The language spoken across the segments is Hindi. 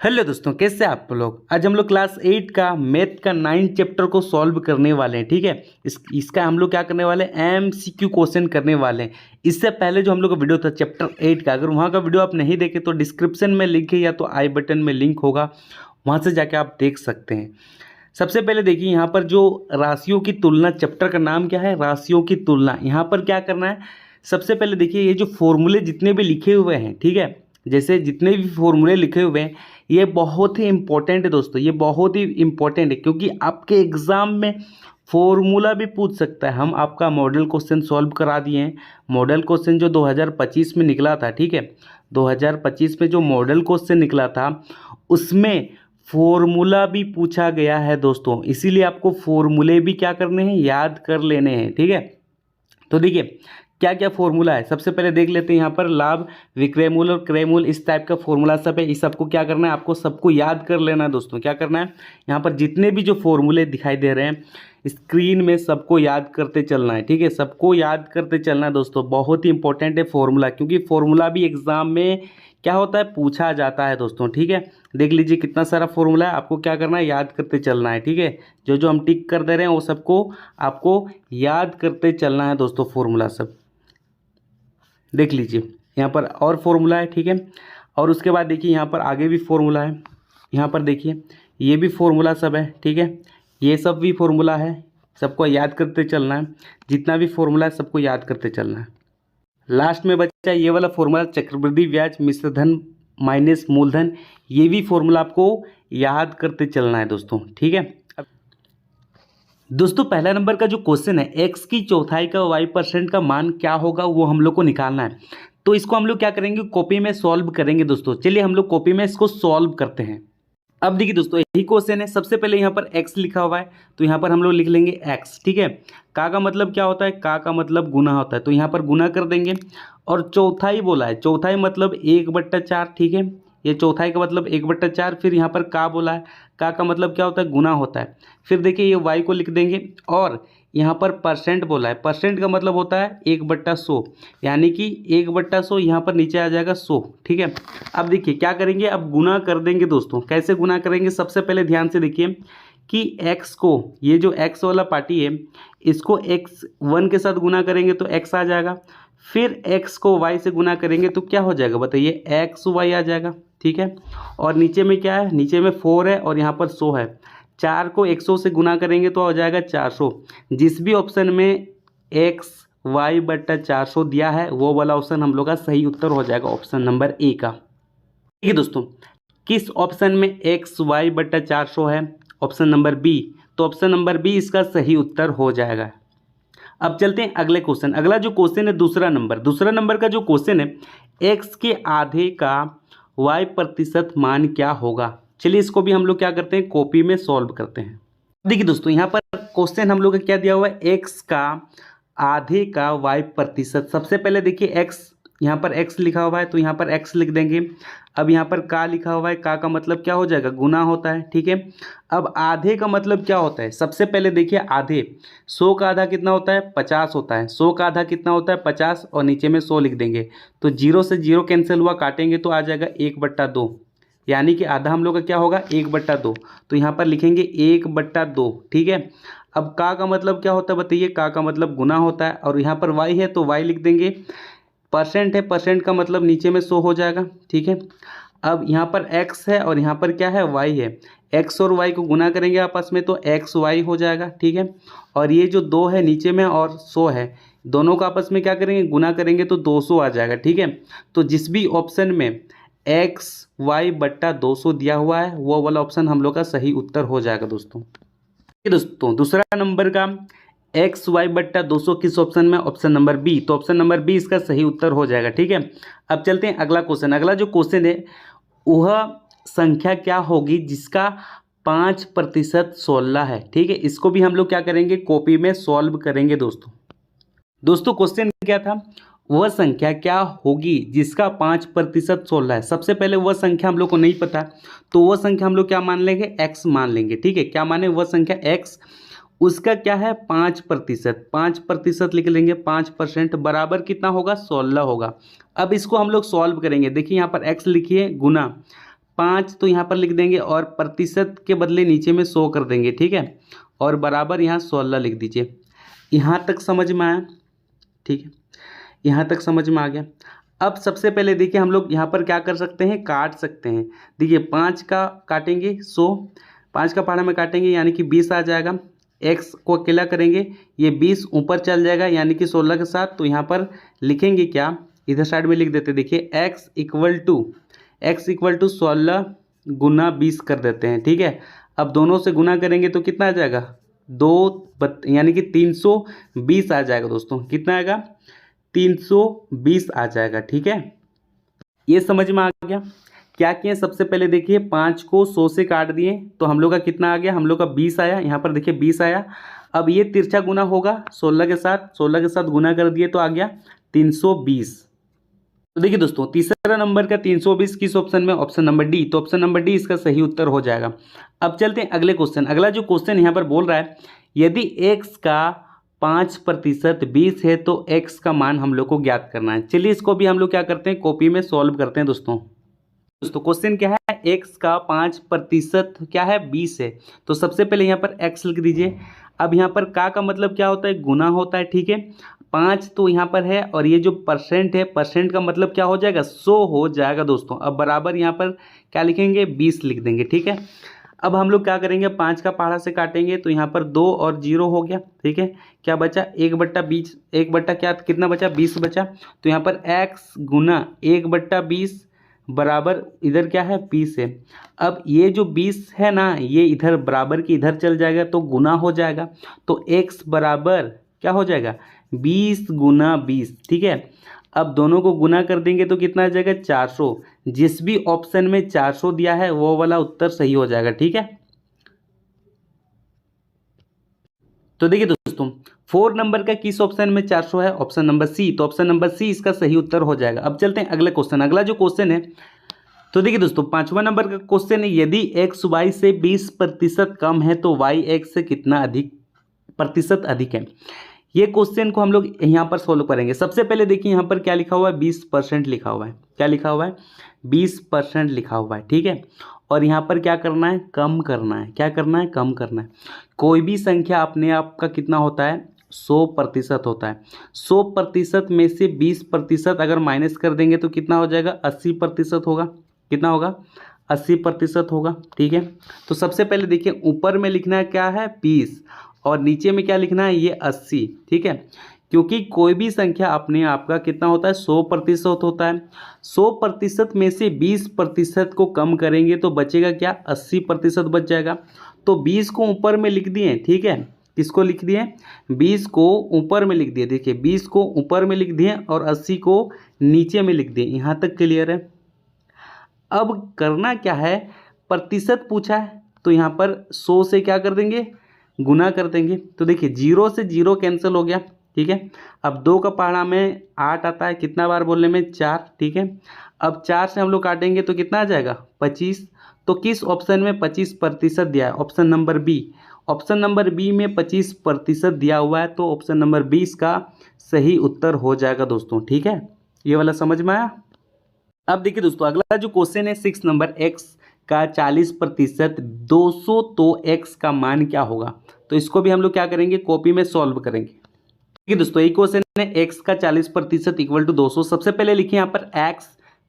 हेलो दोस्तों, कैसे आप लोग। आज हम लोग क्लास 8 का मैथ का 9 चैप्टर को सॉल्व करने वाले हैं। ठीक है, इसका हम लोग क्या करने वाले हैं, एमसीक्यू क्वेश्चन करने वाले हैं। इससे पहले जो हम लोग का वीडियो था चैप्टर 8 का, अगर वहाँ का वीडियो आप नहीं देखे तो डिस्क्रिप्शन में लिंक है या तो आई बटन में लिंक होगा, वहाँ से जाके आप देख सकते हैं। सबसे पहले देखिए यहाँ पर जो राशियों की तुलना, चैप्टर का नाम क्या है, राशियों की तुलना। यहाँ पर क्या करना है, सबसे पहले देखिए ये जो फॉर्मूले जितने भी लिखे हुए हैं, ठीक है, जैसे जितने भी फॉर्मूले लिखे हुए हैं ये बहुत ही इंपॉर्टेंट है दोस्तों, ये बहुत ही इंपॉर्टेंट है क्योंकि आपके एग्ज़ाम में फॉर्मूला भी पूछ सकता है। हम आपका मॉडल क्वेश्चन सॉल्व करा दिए हैं। मॉडल क्वेश्चन जो 2025 में निकला था, ठीक है, 2025 में जो मॉडल क्वेश्चन निकला था उसमें फॉर्मूला भी पूछा गया है दोस्तों, इसीलिए आपको फॉर्मूले भी क्या करने हैं, याद कर लेने हैं। ठीक है, तो देखिए क्या क्या फॉर्मूला है, सबसे पहले देख लेते हैं। यहाँ पर लाभ, विक्रय मूल्य और क्रय मूल्य, इस टाइप का फॉर्मूला सब है। इस सबको क्या करना है, आपको सबको याद कर लेना है दोस्तों। क्या करना है, यहाँ पर जितने भी जो फॉर्मूले दिखाई दे रहे हैं स्क्रीन में सबको याद करते चलना है। ठीक है, सबको याद करते चलना है दोस्तों, बहुत ही इंपॉर्टेंट है फॉर्मूला, क्योंकि फॉर्मूला भी एग्जाम में क्या होता है, पूछा जाता है दोस्तों। ठीक है, देख लीजिए कितना सारा फॉर्मूला है, आपको क्या करना है, याद करते चलना है। ठीक है, जो जो हम टिक कर दे रहे हैं वो सबको आपको याद करते चलना है दोस्तों, फॉर्मूला सब देख लीजिए। यहाँ पर और फॉर्मूला है, ठीक है, और उसके बाद देखिए यहाँ पर आगे भी फॉर्मूला है। यहाँ पर देखिए ये भी फॉर्मूला सब है। ठीक है, ये सब भी फॉर्मूला है, सबको याद करते चलना है। जितना भी फॉर्मूला है सबको याद करते चलना है। लास्ट में बच्चा ये वाला फॉर्मूला, चक्रवृद्धि ब्याज मिश्र धन माइनस मूलधन, ये भी फॉर्मूला आपको याद करते चलना है दोस्तों। ठीक है दोस्तों, पहला नंबर का जो क्वेश्चन है, x की चौथाई का y% का मान क्या होगा, वो हम लोग को निकालना है। तो इसको हम लोग क्या करेंगे, कॉपी में सॉल्व करेंगे दोस्तों। चलिए हम लोग कॉपी में इसको सॉल्व करते हैं। अब देखिए दोस्तों, यही क्वेश्चन है। सबसे पहले यहाँ पर x लिखा हुआ है तो यहाँ पर हम लोग लिख लेंगे x। ठीक है, का मतलब क्या होता है, का मतलब गुना होता है, तो यहाँ पर गुना कर देंगे। और चौथाई बोला है, चौथाई मतलब 1/4। ठीक है, ये चौथाई का मतलब 1/4। फिर यहाँ पर का बोला है, का मतलब क्या होता है, गुना होता है। फिर देखिए ये y को लिख देंगे, और यहाँ पर परसेंट बोला है, परसेंट का मतलब होता है 1/100, यानी कि 1/100 यहाँ पर नीचे आ जाएगा 100। ठीक है, अब देखिए क्या करेंगे, अब गुना कर देंगे दोस्तों। कैसे गुना करेंगे, सबसे पहले ध्यान से देखिए कि x को, ये जो x वाला पार्टी है इसको x1 के साथ गुना करेंगे तो x आ जाएगा। फिर x को y से गुना करेंगे तो क्या हो जाएगा बताइए, xy आ जाएगा। ठीक है, और नीचे में क्या है, नीचे में 4 है और यहाँ पर 100 है। 4 को 100 से गुना करेंगे तो हो जाएगा 400। जिस भी ऑप्शन में xy/400 दिया है वो वाला ऑप्शन हम लोग का सही उत्तर हो जाएगा, ऑप्शन नंबर ए का। ठीक है दोस्तों, किस ऑप्शन में xy/400 है, ऑप्शन नंबर बी, तो ऑप्शन नंबर बी इसका सही उत्तर हो जाएगा। अब चलते हैं अगले क्वेश्चन। अगला जो क्वेश्चन है दूसरा नंबर का जो क्वेश्चन है, x के आधे का y% मान क्या होगा। चलिए इसको भी हम लोग क्या करते हैं, कॉपी में सॉल्व करते हैं। देखिए दोस्तों, यहाँ पर क्वेश्चन हम लोग का क्या दिया हुआ है, x का आधे का y%। सबसे पहले देखिए x, यहाँ पर x लिखा हुआ है तो यहाँ पर x लिख देंगे। अब यहाँ पर का लिखा हुआ है, का मतलब क्या हो जाएगा, गुना होता है। ठीक है, अब आधे का मतलब क्या होता है, सबसे पहले देखिए आधे, 100 का आधा कितना होता है, 50 होता है। 100 का आधा कितना होता है, 50, और नीचे में 100 लिख देंगे तो 0 से 0 कैंसिल हुआ, काटेंगे तो आ जाएगा 1/2, यानी कि आधा हम लोग का क्या होगा, 1/2। तो यहाँ पर लिखेंगे 1/2। ठीक है, अब का मतलब क्या होता है बताइए, का मतलब गुना होता है, और यहाँ पर y है तो y लिख देंगे। परसेंट है, परसेंट का मतलब नीचे में 100 हो जाएगा। ठीक है, अब यहाँ पर x है और यहाँ पर क्या है, y है। x और y को गुना करेंगे आपस में तो xy हो जाएगा। ठीक है, और ये जो 2 है नीचे में और 100 है, दोनों को आपस में क्या करेंगे, गुना करेंगे तो 200 आ जाएगा। ठीक है, तो जिस भी ऑप्शन में xy/200 दिया हुआ है वो वाला ऑप्शन हम लोग का सही उत्तर हो जाएगा दोस्तों। दोस्तों दूसरा नंबर का xy/200 किस ऑप्शन में, ऑप्शन नंबर बी, तो ऑप्शन नंबर बी इसका सही उत्तर हो जाएगा। ठीक है, अब चलते हैं अगला क्वेश्चन। अगला जो क्वेश्चन है वह संख्या क्या होगी जिसका 5% 16 है। ठीक है, इसको भी हम लोग क्या करेंगे, कॉपी में सॉल्व करेंगे दोस्तों क्वेश्चन क्या था, वह संख्या क्या होगी जिसका 5% 16 है। सबसे पहले वह संख्या हम लोग को नहीं पता, तो वह संख्या हम लोग क्या मान लेंगे, x मान लेंगे। ठीक है, क्या माने, वह संख्या x, उसका क्या है 5%, 5% लिख लेंगे, 5% बराबर कितना होगा 16 होगा। अब इसको हम लोग सॉल्व करेंगे। देखिए यहाँ पर x लिखिए गुना 5 तो यहाँ पर लिख देंगे और प्रतिशत के बदले नीचे में 100 कर देंगे, ठीक है, और बराबर यहाँ 16 लिख दीजिए। यहाँ तक समझ में आया? ठीक है, यहाँ तक समझ में आ गया। अब सबसे पहले देखिए हम लोग यहाँ पर क्या कर सकते हैं, काट सकते हैं। देखिए 5 का काटेंगे 100, 5 का पहाड़ा में काटेंगे यानी कि 20 आ जाएगा। x को अकेला करेंगे, ये 20 ऊपर चल जाएगा यानी कि 16 के साथ, तो यहाँ पर लिखेंगे क्या, इधर साइड में लिख देते हैं। देखिए x इक्वल टू 16 गुना 20 कर देते हैं, ठीक है। अब दोनों से गुना करेंगे तो कितना आ जाएगा, यानी कि 320 आ जाएगा दोस्तों। कितना आएगा, 320 आ जाएगा, ठीक है। ये समझ में आ गया। क्या किए, सबसे पहले देखिए 5 को 100 से काट दिए तो हम लोग का कितना आ गया, हम लोग का 20 आया। यहाँ पर देखिए 20 आया। अब ये तिरछा गुना होगा 16 के साथ गुना कर दिए तो आ गया 320। तो देखिए दोस्तों तीसरा नंबर का 320 किस ऑप्शन में, ऑप्शन नंबर डी। तो ऑप्शन नंबर डी इसका सही उत्तर हो जाएगा। अब चलते हैं अगले क्वेश्चन। अगला जो क्वेश्चन यहाँ पर बोल रहा है, यदि x का 5% 20 है तो x का मान हम लोग को ज्ञात करना है। चलिए इसको भी हम लोग क्या करते हैं, कॉपी में सॉल्व करते हैं दोस्तों। क्वेश्चन क्या है, x का 5% क्या है 20 है। तो सबसे पहले यहाँ पर x लिख दीजिए। अब यहाँ पर का मतलब क्या होता है, गुना होता है, ठीक है। 5 तो यहाँ पर है और ये जो परसेंट है, परसेंट का मतलब क्या हो जाएगा, 100 हो जाएगा दोस्तों। अब बराबर यहाँ पर क्या लिखेंगे, 20 लिख देंगे, ठीक है। अब हम लोग क्या करेंगे, 5 का पहाड़ा से काटेंगे तो यहाँ पर 2 और 0 हो गया, ठीक है। क्या बचा, 1/20, 1 क्या कितना बचा, 20 बचा। तो यहाँ पर x गुना 1/20 बराबर इधर क्या है 20 है। अब ये जो 20 है ना, ये इधर बराबर की इधर चल जाएगा तो गुना हो जाएगा। तो x बराबर क्या हो जाएगा, 20 गुना 20, ठीक है। अब दोनों को गुना कर देंगे तो कितना आ जाएगा 400। जिस भी ऑप्शन में 400 दिया है वो वाला उत्तर सही हो जाएगा, ठीक है। तो देखिए दोस्तों 4 नंबर का किस ऑप्शन में 400 है, ऑप्शन नंबर सी। तो ऑप्शन नंबर सी इसका सही उत्तर हो जाएगा। अब चलते हैं अगले क्वेश्चन। अगला जो क्वेश्चन है, तो देखिए दोस्तों 5वां नंबर का क्वेश्चन है, यदि x y से 20% कम है तो y x से कितना प्रतिशत अधिक है। ये क्वेश्चन को हम लोग यहाँ पर सोल्व करेंगे। सबसे पहले देखिए यहाँ पर क्या लिखा हुआ है, 20% लिखा हुआ है। क्या लिखा हुआ है, 20% लिखा हुआ है, ठीक है। और यहाँ पर क्या करना है, कम करना है। क्या करना है, कम करना है। कोई भी संख्या अपने आप का कितना होता है, 100% होता है। 100% में से 20% अगर माइनस कर देंगे तो कितना हो जाएगा, 80% होगा। कितना होगा, 80% होगा, ठीक है। तो सबसे पहले देखिए ऊपर में लिखना है क्या है 20 और नीचे में क्या लिखना है, ये 80, ठीक है। क्योंकि कोई भी संख्या अपने आप का कितना होता है, 100% होता है। 100% में से 20% को कम करेंगे तो बचेगा क्या, 80% बच जाएगा। तो 20 को ऊपर में लिख दिए, ठीक है। किसको लिख दिए, 20 को ऊपर में लिख दिए। देखिए 20 को ऊपर में लिख दिए और 80 को नीचे में लिख दिए। यहाँ तक क्लियर है। अब करना क्या है, प्रतिशत पूछा है तो यहाँ पर 100 से क्या कर देंगे, गुना कर देंगे। तो देखिए 0 से 0 कैंसिल हो गया, ठीक है। अब 2 का पहाड़ा में 8 आता है, कितना बार बोलने में 4, ठीक है। अब 4 से हम लोग काटेंगे तो कितना आ जाएगा 25। तो किस ऑप्शन में 25% दिया है, option number B. Option number B में 25% दिया हुआ है तो ऑप्शन नंबर 20 का सही उत्तर हो जाएगा दोस्तों, ठीक है। ये वाला समझ में आया। अब देखिए दोस्तों अगला जो क्वेश्चन है 6 नंबर, x का 40% 200 तो x का मान क्या होगा। तो इसको भी हम लोग क्या करेंगे, कॉपी में सॉल्व करेंगे। ठीक है दोस्तों, ये क्वेश्चन है x का 40% इक्वल टू 200। सबसे पहले लिखिए यहाँ पर x,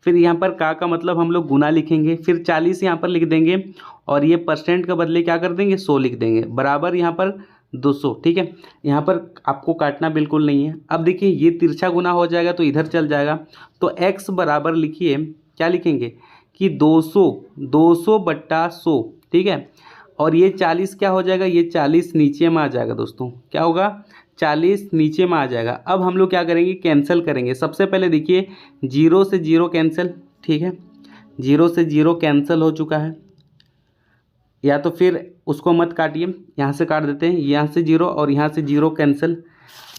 फिर यहाँ पर का मतलब हम लोग गुना लिखेंगे, फिर 40 यहाँ पर लिख देंगे और ये परसेंट के बदले क्या कर देंगे 100 लिख देंगे, बराबर यहाँ पर 200, ठीक है। यहाँ पर आपको काटना बिल्कुल नहीं है। अब देखिए ये तिरछा गुना हो जाएगा तो इधर चल जाएगा। तो x बराबर लिखिए, क्या लिखेंगे कि 200 बट्टा 100, ठीक है। और ये 40 क्या हो जाएगा, ये 40 नीचे में आ जाएगा दोस्तों। क्या होगा, 40 नीचे में आ जाएगा। अब हम लोग क्या करेंगे, कैंसिल करेंगे। सबसे पहले देखिए 0 से 0 कैंसिल, ठीक है। 0 से 0 कैंसिल हो चुका है, या तो फिर उसको मत काटिए, यहाँ से काट देते हैं। यहाँ से 0 और यहाँ से 0 कैंसिल।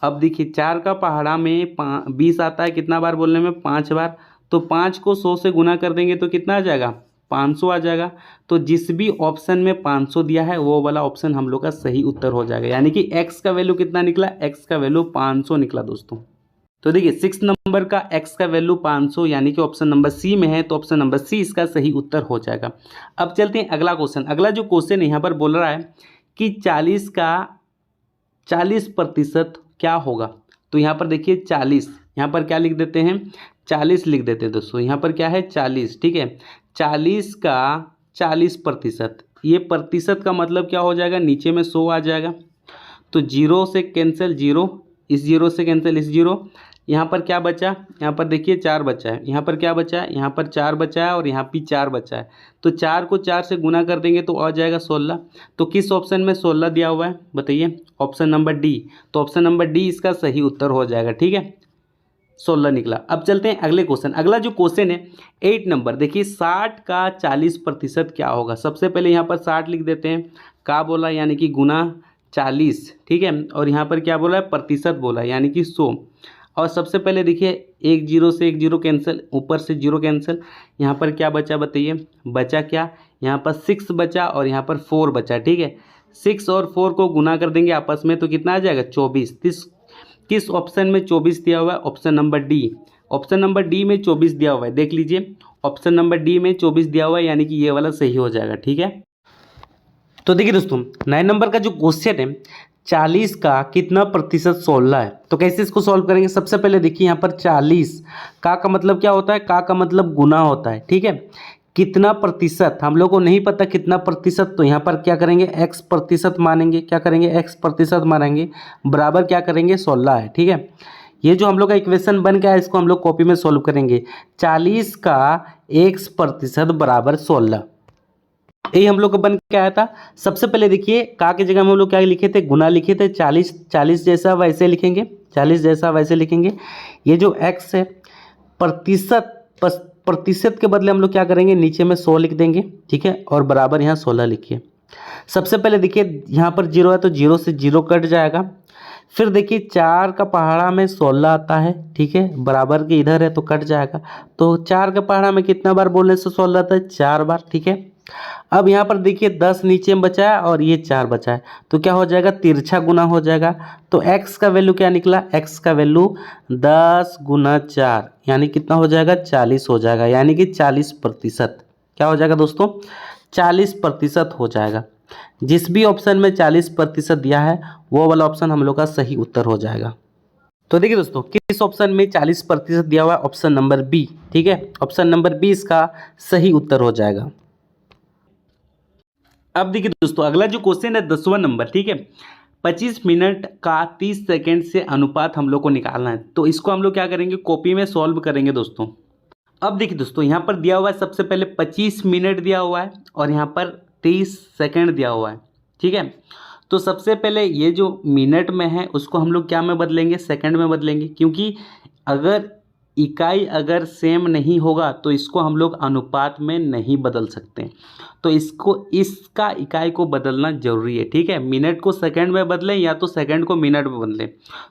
अब देखिए 4 का पहाड़ा में 20 आता है, कितना बार बोलने में 5 बार। तो 5 को 100 से गुना कर देंगे तो कितना आ जाएगा 500 आ जाएगा। तो जिस भी ऑप्शन में 500 दिया है वो वाला ऑप्शन हम लोग का सही उत्तर हो जाएगा, यानी कि एक्स का वैल्यू कितना निकला, एक्स का वैल्यू 500 निकला दोस्तों। तो देखिए 6 नंबर का एक्स का वैल्यू 500 यानी कि ऑप्शन नंबर सी में है, तो ऑप्शन नंबर सी इसका सही उत्तर हो जाएगा। अब चलते हैं अगला क्वेश्चन। अगला जो क्वेश्चन यहाँ पर बोल रहा है कि 40 का 40% क्या होगा। तो यहाँ पर देखिए 40, यहाँ पर क्या लिख देते हैं, 40 लिख देते हैं दोस्तों। यहाँ पर क्या है 40, ठीक है। 40 का 40%, ये प्रतिशत का मतलब क्या हो जाएगा, नीचे में 100 आ जाएगा। तो जीरो से कैंसिल जीरो, इस जीरो से कैंसिल इस जीरो, यहाँ पर क्या बचा, यहाँ पर देखिए 4 बचा है, यहाँ पर क्या बचा है, यहाँ पर 4 बचा है और यहाँ भी 4 बचा है। तो 4 को 4 से गुना कर देंगे तो आ जाएगा 16। तो किस ऑप्शन में 16 दिया हुआ है बताइए, ऑप्शन नंबर डी। तो ऑप्शन नंबर डी इसका सही उत्तर हो जाएगा, ठीक है, 16 निकला। अब चलते हैं अगले क्वेश्चन। अगला जो क्वेश्चन है 8 नंबर, देखिए 60 का 40% क्या होगा। सबसे पहले यहाँ पर 60 लिख देते हैं, का बोला यानी कि गुना 40, ठीक है। और यहाँ पर क्या बोला है, प्रतिशत बोला यानी कि 100। और सबसे पहले देखिए एक जीरो से एक जीरो कैंसिल, ऊपर से जीरो कैंसिल, यहाँ पर क्या बचा बताइए, बचा क्या, यहाँ पर 6 बचा और यहाँ पर 4 बचा, ठीक है। 6 और 4 को गुना कर देंगे आपस में तो कितना आ जाएगा 24। किस ऑप्शन में 24 दिया हुआ है, option number D. Option number D में 24 दिया हुआ है, देख लीजिए ऑप्शन नंबर डी में 24 दिया हुआ है, यानी कि ये वाला सही हो जाएगा, ठीक है। तो देखिए दोस्तों 9 नंबर का जो क्वेश्चन है 40 का कितना प्रतिशत 16 है। तो कैसे इसको सॉल्व करेंगे, सबसे पहले देखिए यहाँ पर 40 का मतलब क्या होता है, का मतलब गुना होता है, ठीक है। कितना प्रतिशत हम लोग को नहीं पता कितना प्रतिशत, तो यहाँ पर क्या करेंगे x प्रतिशत मानेंगे, क्या करेंगे x प्रतिशत मानेंगे, बराबर क्या करेंगे 16 है, ठीक है। ये जो हम लोग का इक्वेशन बन गया है इसको हम लोग कॉपी में सॉल्व करेंगे। 40 का x% बराबर 16, यही हम लोग का बन के आया था। सबसे पहले देखिए का की जगह में हम लोग क्या लिखे थे, गुना लिखे थे। 40 जैसा वैसे लिखेंगे, 40 जैसा वैसे लिखेंगे। ये जो x है प्रतिशत के बदले हम लोग क्या करेंगे, नीचे में 100 लिख देंगे, ठीक है। और बराबर यहाँ 16 लिखिए। सबसे पहले देखिए यहाँ पर जीरो है तो जीरो से जीरो कट जाएगा। फिर देखिए 4 का पहाड़ा में 16 आता है, ठीक है, बराबर के इधर है तो कट जाएगा। तो 4 का पहाड़ा में कितना बार बोलने से 16 आता है, 4 बार, ठीक है। अब यहाँ पर देखिए 10 नीचे में बचा है और ये 4 बचा है, तो क्या हो जाएगा, तिरछा गुना हो जाएगा। तो x का वैल्यू क्या निकला, x का वैल्यू 10 गुना 4 यानी कितना हो जाएगा, 40 हो जाएगा, यानी कि 40% क्या हो जाएगा दोस्तों, 40% हो जाएगा। जिस भी ऑप्शन में 40% दिया है वो वाला ऑप्शन हम लोग का सही उत्तर हो जाएगा। तो देखिए दोस्तों किस ऑप्शन में 40% दिया हुआ है, ऑप्शन नंबर बी, ठीक है, ऑप्शन नंबर बी इसका सही उत्तर हो जाएगा। अब देखिए दोस्तों अगला जो क्वेश्चन है 10वां नंबर, ठीक है। 25 मिनट का 30 सेकंड से अनुपात हम लोग को निकालना है। तो इसको हम लोग क्या करेंगे, कॉपी में सॉल्व करेंगे दोस्तों। अब देखिए दोस्तों यहाँ पर दिया हुआ है सबसे पहले 25 मिनट दिया हुआ है और यहाँ पर 30 सेकंड दिया हुआ है, ठीक है। तो सबसे पहले ये जो मिनट में है उसको हम लोग क्या में बदलेंगे, सेकंड में बदलेंगे, क्योंकि अगर इकाई अगर सेम नहीं होगा तो इसको हम लोग अनुपात में नहीं बदल सकते। तो इसका इकाई को बदलना जरूरी है, ठीक है। मिनट को सेकंड में बदलें या तो सेकंड को मिनट में बदलें।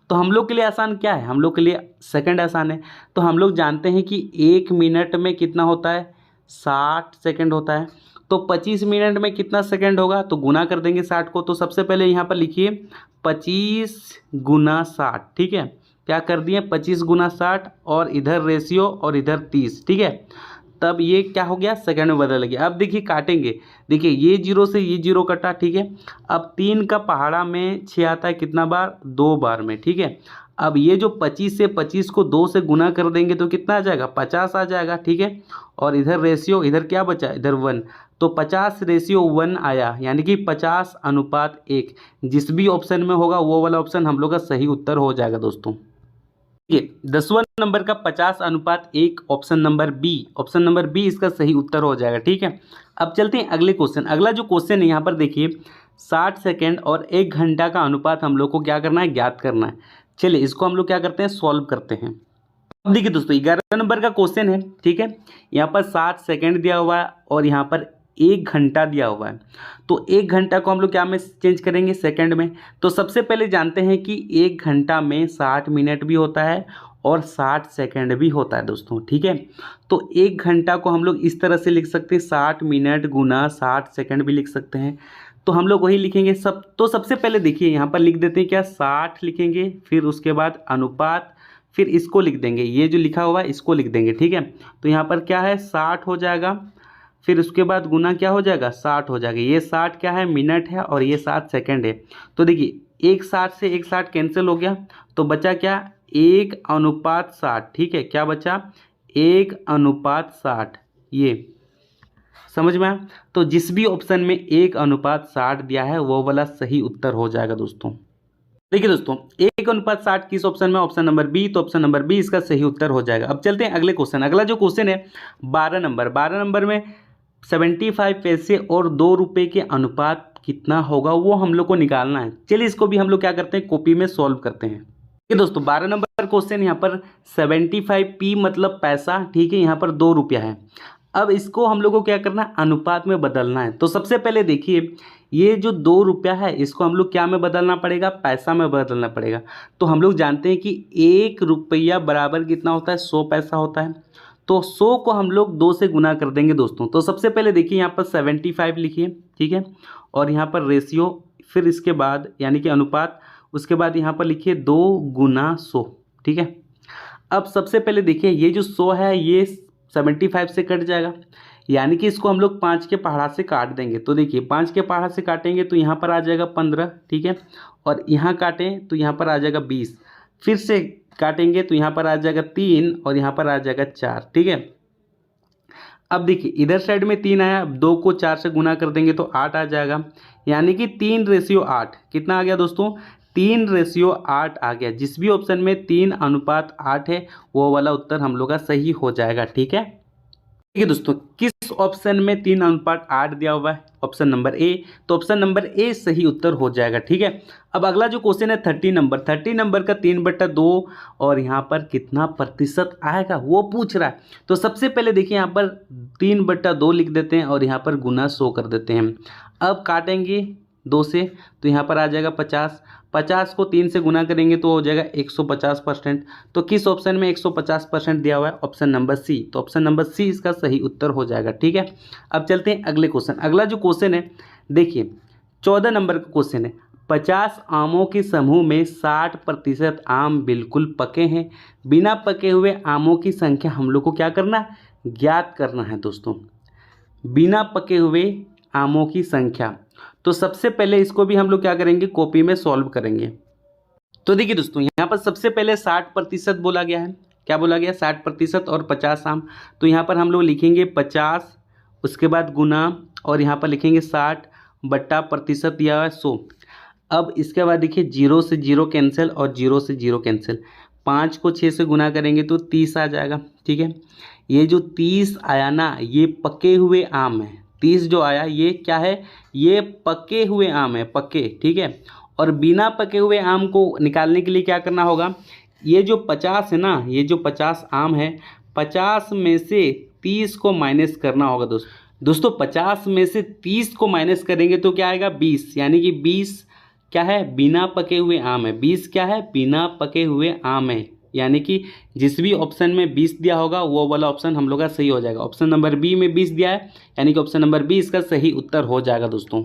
तो हम लोग के लिए आसान क्या है, हम लोग के लिए सेकंड आसान है। तो हम लोग जानते हैं कि 1 मिनट में कितना होता है, 60 सेकंड होता है। तो 25 मिनट में कितना सेकंड होगा, तो गुना कर देंगे 60 को। तो सबसे पहले यहाँ पर लिखिए 25 गुना 60, ठीक है। क्या कर दिए 25 गुना 60 और इधर रेशियो और इधर 30, ठीक है। तब ये क्या हो गया, सेकंड में बदल गया। अब देखिए काटेंगे, देखिए ये जीरो से ये जीरो कटा, ठीक है। अब 3 का पहाड़ा में 6 आता है कितना बार, 2 बार में, ठीक है। अब ये जो 25 से 25 को 2 से गुना कर देंगे तो कितना आ जाएगा, 50 आ जाएगा, ठीक है। और इधर रेशियो, इधर क्या बचा, इधर 1, तो 50:1 आया, यानी कि 50:1। जिस भी ऑप्शन में होगा वो वाला ऑप्शन हम लोग का सही उत्तर हो जाएगा दोस्तों। ये 10वां नंबर का 50:1 ऑप्शन नंबर बी इसका सही उत्तर हो जाएगा, ठीक है। अब चलते हैं अगले क्वेश्चन। अगला जो क्वेश्चन है यहाँ पर देखिए 60 सेकंड और 1 घंटा का अनुपात हम लोग को क्या करना है, ज्ञात करना है। चलिए इसको हम लोग क्या करते हैं, सॉल्व करते हैं। अब देखिए दोस्तों 11 नंबर का क्वेश्चन है, ठीक है। यहाँ पर 60 सेकंड दिया हुआ है और यहाँ पर 1 घंटा दिया हुआ है। तो 1 घंटा को हम लोग क्या में चेंज करेंगे, सेकंड में। तो सबसे पहले जानते हैं कि 1 घंटा में 60 मिनट भी होता है और 60 सेकंड भी होता है दोस्तों, ठीक है। तो 1 घंटा को हम लोग इस तरह से लिख सकते हैं, 60 मिनट गुना 60 सेकंड भी लिख सकते हैं। तो हम लोग वही लिखेंगे सब। तो सबसे पहले देखिए यहाँ पर लिख देते हैं क्या, 60 लिखेंगे, फिर उसके बाद अनुपात, फिर इसको लिख देंगे, ये जो लिखा हुआ है इसको लिख देंगे, ठीक है। तो यहाँ पर क्या है, 60 हो जाएगा, फिर उसके बाद गुना क्या हो जाएगा, 60 हो जाएगा। ये 60 क्या है, मिनट है, और ये 60 सेकंड है। तो देखिए 1 60 से 1 60 कैंसिल हो गया, तो बचा क्या, 1:60, ठीक है। क्या बचा, 1:60, ये समझ में आया। तो जिस भी ऑप्शन में 1:60 दिया है वो वाला सही उत्तर हो जाएगा दोस्तों। देखिए दोस्तों 1:60 किस ऑप्शन में, ऑप्शन नंबर बी, तो ऑप्शन नंबर बी इसका सही उत्तर हो जाएगा। अब चलते हैं अगले क्वेश्चन। अगला जो क्वेश्चन है 12 नंबर में 75 पैसे और 2 रुपये के अनुपात कितना होगा वो हम लोग को निकालना है। चलिए इसको भी हम लोग क्या करते हैं, कॉपी में सॉल्व करते हैं। ये दोस्तों 12 नंबर क्वेश्चन, यहाँ पर 75p मतलब पैसा, ठीक है, यहाँ पर 2 रुपया है। अब इसको हम लोग को क्या करना है, अनुपात में बदलना है। तो सबसे पहले देखिए ये जो 2 रुपया है इसको हम लोग क्या में बदलना पड़ेगा, पैसा में बदलना पड़ेगा। तो हम लोग जानते हैं कि 1 रुपया बराबर कितना होता है, 100 पैसा होता है। तो 100 को हम लोग 2 से गुना कर देंगे दोस्तों। तो सबसे पहले देखिए यहाँ पर 75 लिखिए, ठीक है, और यहाँ पर रेशियो, फिर इसके बाद यानी कि अनुपात, उसके बाद यहाँ पर लिखिए 2 गुना 100, ठीक है। अब सबसे पहले देखिए ये जो 100 है ये 75 से कट जाएगा, यानी कि इसको हम लोग 5 के पहाड़ा से काट देंगे। तो देखिए 5 के पहाड़ा से काटेंगे तो यहाँ पर आ जाएगा 15, ठीक है, और यहाँ काटें तो यहाँ पर आ जाएगा 20, फिर से काटेंगे तो यहाँ पर आ जाएगा 3 और यहाँ पर आ जाएगा 4, ठीक है। अब देखिए इधर साइड में 3 आया, 2 को 4 से गुना कर देंगे तो 8 आ जाएगा, यानी कि 3:8 कितना आ गया दोस्तों, 3:8 आ गया। जिस भी ऑप्शन में 3:8 है वो वाला उत्तर हम लोग का सही हो जाएगा, ठीक है। ठीक है दोस्तों, किस ऑप्शन में 3:8 दिया हुआ है, ऑप्शन नंबर ए, तो ऑप्शन नंबर ए सही उत्तर हो जाएगा, ठीक है। अब अगला जो क्वेश्चन है 30 नंबर का 3/2 और यहाँ पर कितना प्रतिशत आएगा वो पूछ रहा है। तो सबसे पहले देखिए यहाँ पर 3/2 लिख देते हैं और यहाँ पर गुना 100 कर देते हैं। अब काटेंगे 2 से तो यहाँ पर आ जाएगा 50, 50 को 3 से गुना करेंगे तो हो जाएगा 150%। तो किस ऑप्शन में 150% दिया हुआ है, ऑप्शन नंबर सी, तो ऑप्शन नंबर सी इसका सही उत्तर हो जाएगा, ठीक है। अब चलते हैं अगले क्वेश्चन। अगला जो क्वेश्चन है देखिए 14 नंबर का क्वेश्चन है, 50 आमों के समूह में 60% आम बिल्कुल पके हैं, बिना पके हुए आमों की संख्या हम लोग को क्या करना है, ज्ञात करना है दोस्तों। बिना पके हुए आमों की संख्या, तो सबसे पहले इसको भी हम लोग क्या करेंगे, कॉपी में सॉल्व करेंगे। तो देखिए दोस्तों यहाँ पर सबसे पहले 60% बोला गया है, क्या बोला गया, 60% और 50 आम। तो यहाँ पर हम लोग लिखेंगे 50, उसके बाद गुना, और यहाँ पर लिखेंगे 60 बट्टा प्रतिशत दिया है 100। अब इसके बाद देखिए 0 से 0 कैंसिल और 0 से 0 कैंसिल, 5 को 6 से गुना करेंगे तो 30 आ जाएगा, ठीक है। ये जो 30 आया ना ये पके हुए आम है, 30 जो आया ये क्या है, ये पके हुए आम है, पके, ठीक है। और बिना पके हुए आम को निकालने के लिए क्या करना होगा, ये जो 50 है ना, ये जो 50 आम है, 50 में से 30 को माइनस करना होगा दोस्तों 50 में से 30 को माइनस करेंगे तो क्या आएगा 20, यानी कि 20 क्या है, बिना पके हुए आम है, 20 क्या है, बिना पके हुए आम है। यानी कि जिस भी ऑप्शन में 20 दिया होगा वो वाला ऑप्शन हम लोग का सही हो जाएगा। ऑप्शन नंबर बी में 20 दिया है, यानी कि ऑप्शन नंबर बी इसका सही उत्तर हो जाएगा दोस्तों।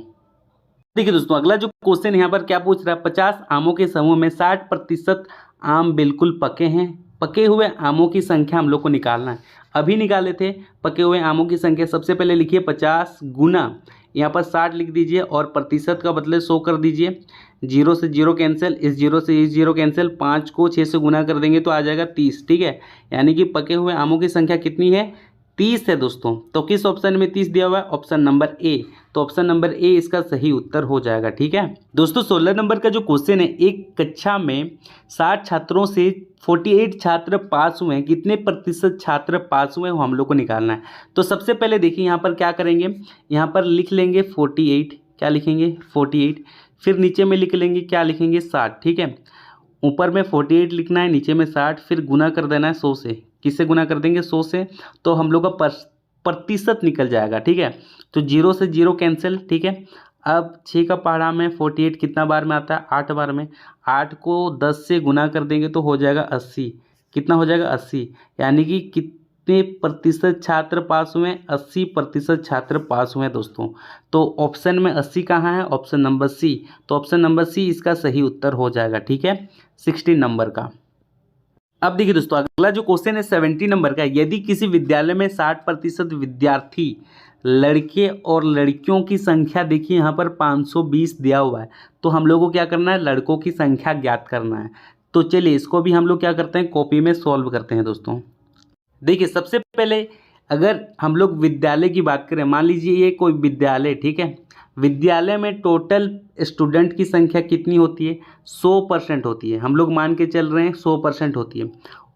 देखिए दोस्तों अगला जो क्वेश्चन यहाँ पर क्या पूछ रहा है, 50 आमों के समूह में 60% आम बिल्कुल पके हैं, पके हुए आमों की संख्या हम लोग को निकालना है। अभी निकाले थे पके हुए आमों की संख्या। सबसे पहले लिखिए 50 गुना, यहाँ पर 60 लिख दीजिए और प्रतिशत का बदले 100 कर दीजिए। 0 से 0 कैंसिल, इस 0 से इस 0 कैंसिल, 5 को 6 से गुना कर देंगे तो आ जाएगा 30, ठीक है। यानी कि पके हुए आमों की संख्या कितनी है, 30 है दोस्तों। तो किस ऑप्शन में 30 दिया हुआ है, ऑप्शन नंबर ए, तो ऑप्शन नंबर ए इसका सही उत्तर हो जाएगा, ठीक है दोस्तों। 16 नंबर का जो क्वेश्चन है, एक कक्षा में 60 छात्रों से 48 छात्र पास हुए हैं, कितने प्रतिशत छात्र पास हुए हैं हम लोग को निकालना है। तो सबसे पहले देखिए यहाँ पर क्या करेंगे, यहाँ पर लिख लेंगे 48, क्या लिखेंगे 48, फिर नीचे में लिख लेंगे क्या लिखेंगे 60, ठीक है। ऊपर में 48 लिखना है, नीचे में 60, फिर गुना कर देना है 100 से। किससे गुना कर देंगे, 100 से, तो हम लोग का प्रतिशत निकल जाएगा, ठीक है। तो 0 से 0 कैंसिल, ठीक है। अब 6 का पहाड़ा में 48 कितना बार में आता है, 8 बार में, 8 को 10 से गुना कर देंगे तो हो जाएगा 80, कितना हो जाएगा 80, यानी कि कितने प्रतिशत छात्र पास हुए? 80% छात्र पास हुए हैं दोस्तों। तो ऑप्शन में 80 कहाँ है? Option number C. तो ऑप्शन नंबर सी इसका सही उत्तर हो जाएगा, ठीक है, 60 नंबर का। अब देखिए दोस्तों, अगला जो क्वेश्चन है 70 नंबर का। यदि किसी विद्यालय में 60% विद्यार्थी लड़के और लड़कियों की संख्या, देखिए यहाँ पर 520 दिया हुआ है, तो हम लोग को क्या करना है? लड़कों की संख्या ज्ञात करना है। तो चलिए इसको भी हम लोग क्या करते हैं? कॉपी में सॉल्व करते हैं दोस्तों। देखिए सबसे पहले अगर हम लोग विद्यालय की बात करें, मान लीजिए ये कोई विद्यालय, ठीक है, विद्यालय में टोटल स्टूडेंट की संख्या कितनी होती है? 100% होती है। हम लोग मान के चल रहे हैं 100% होती है।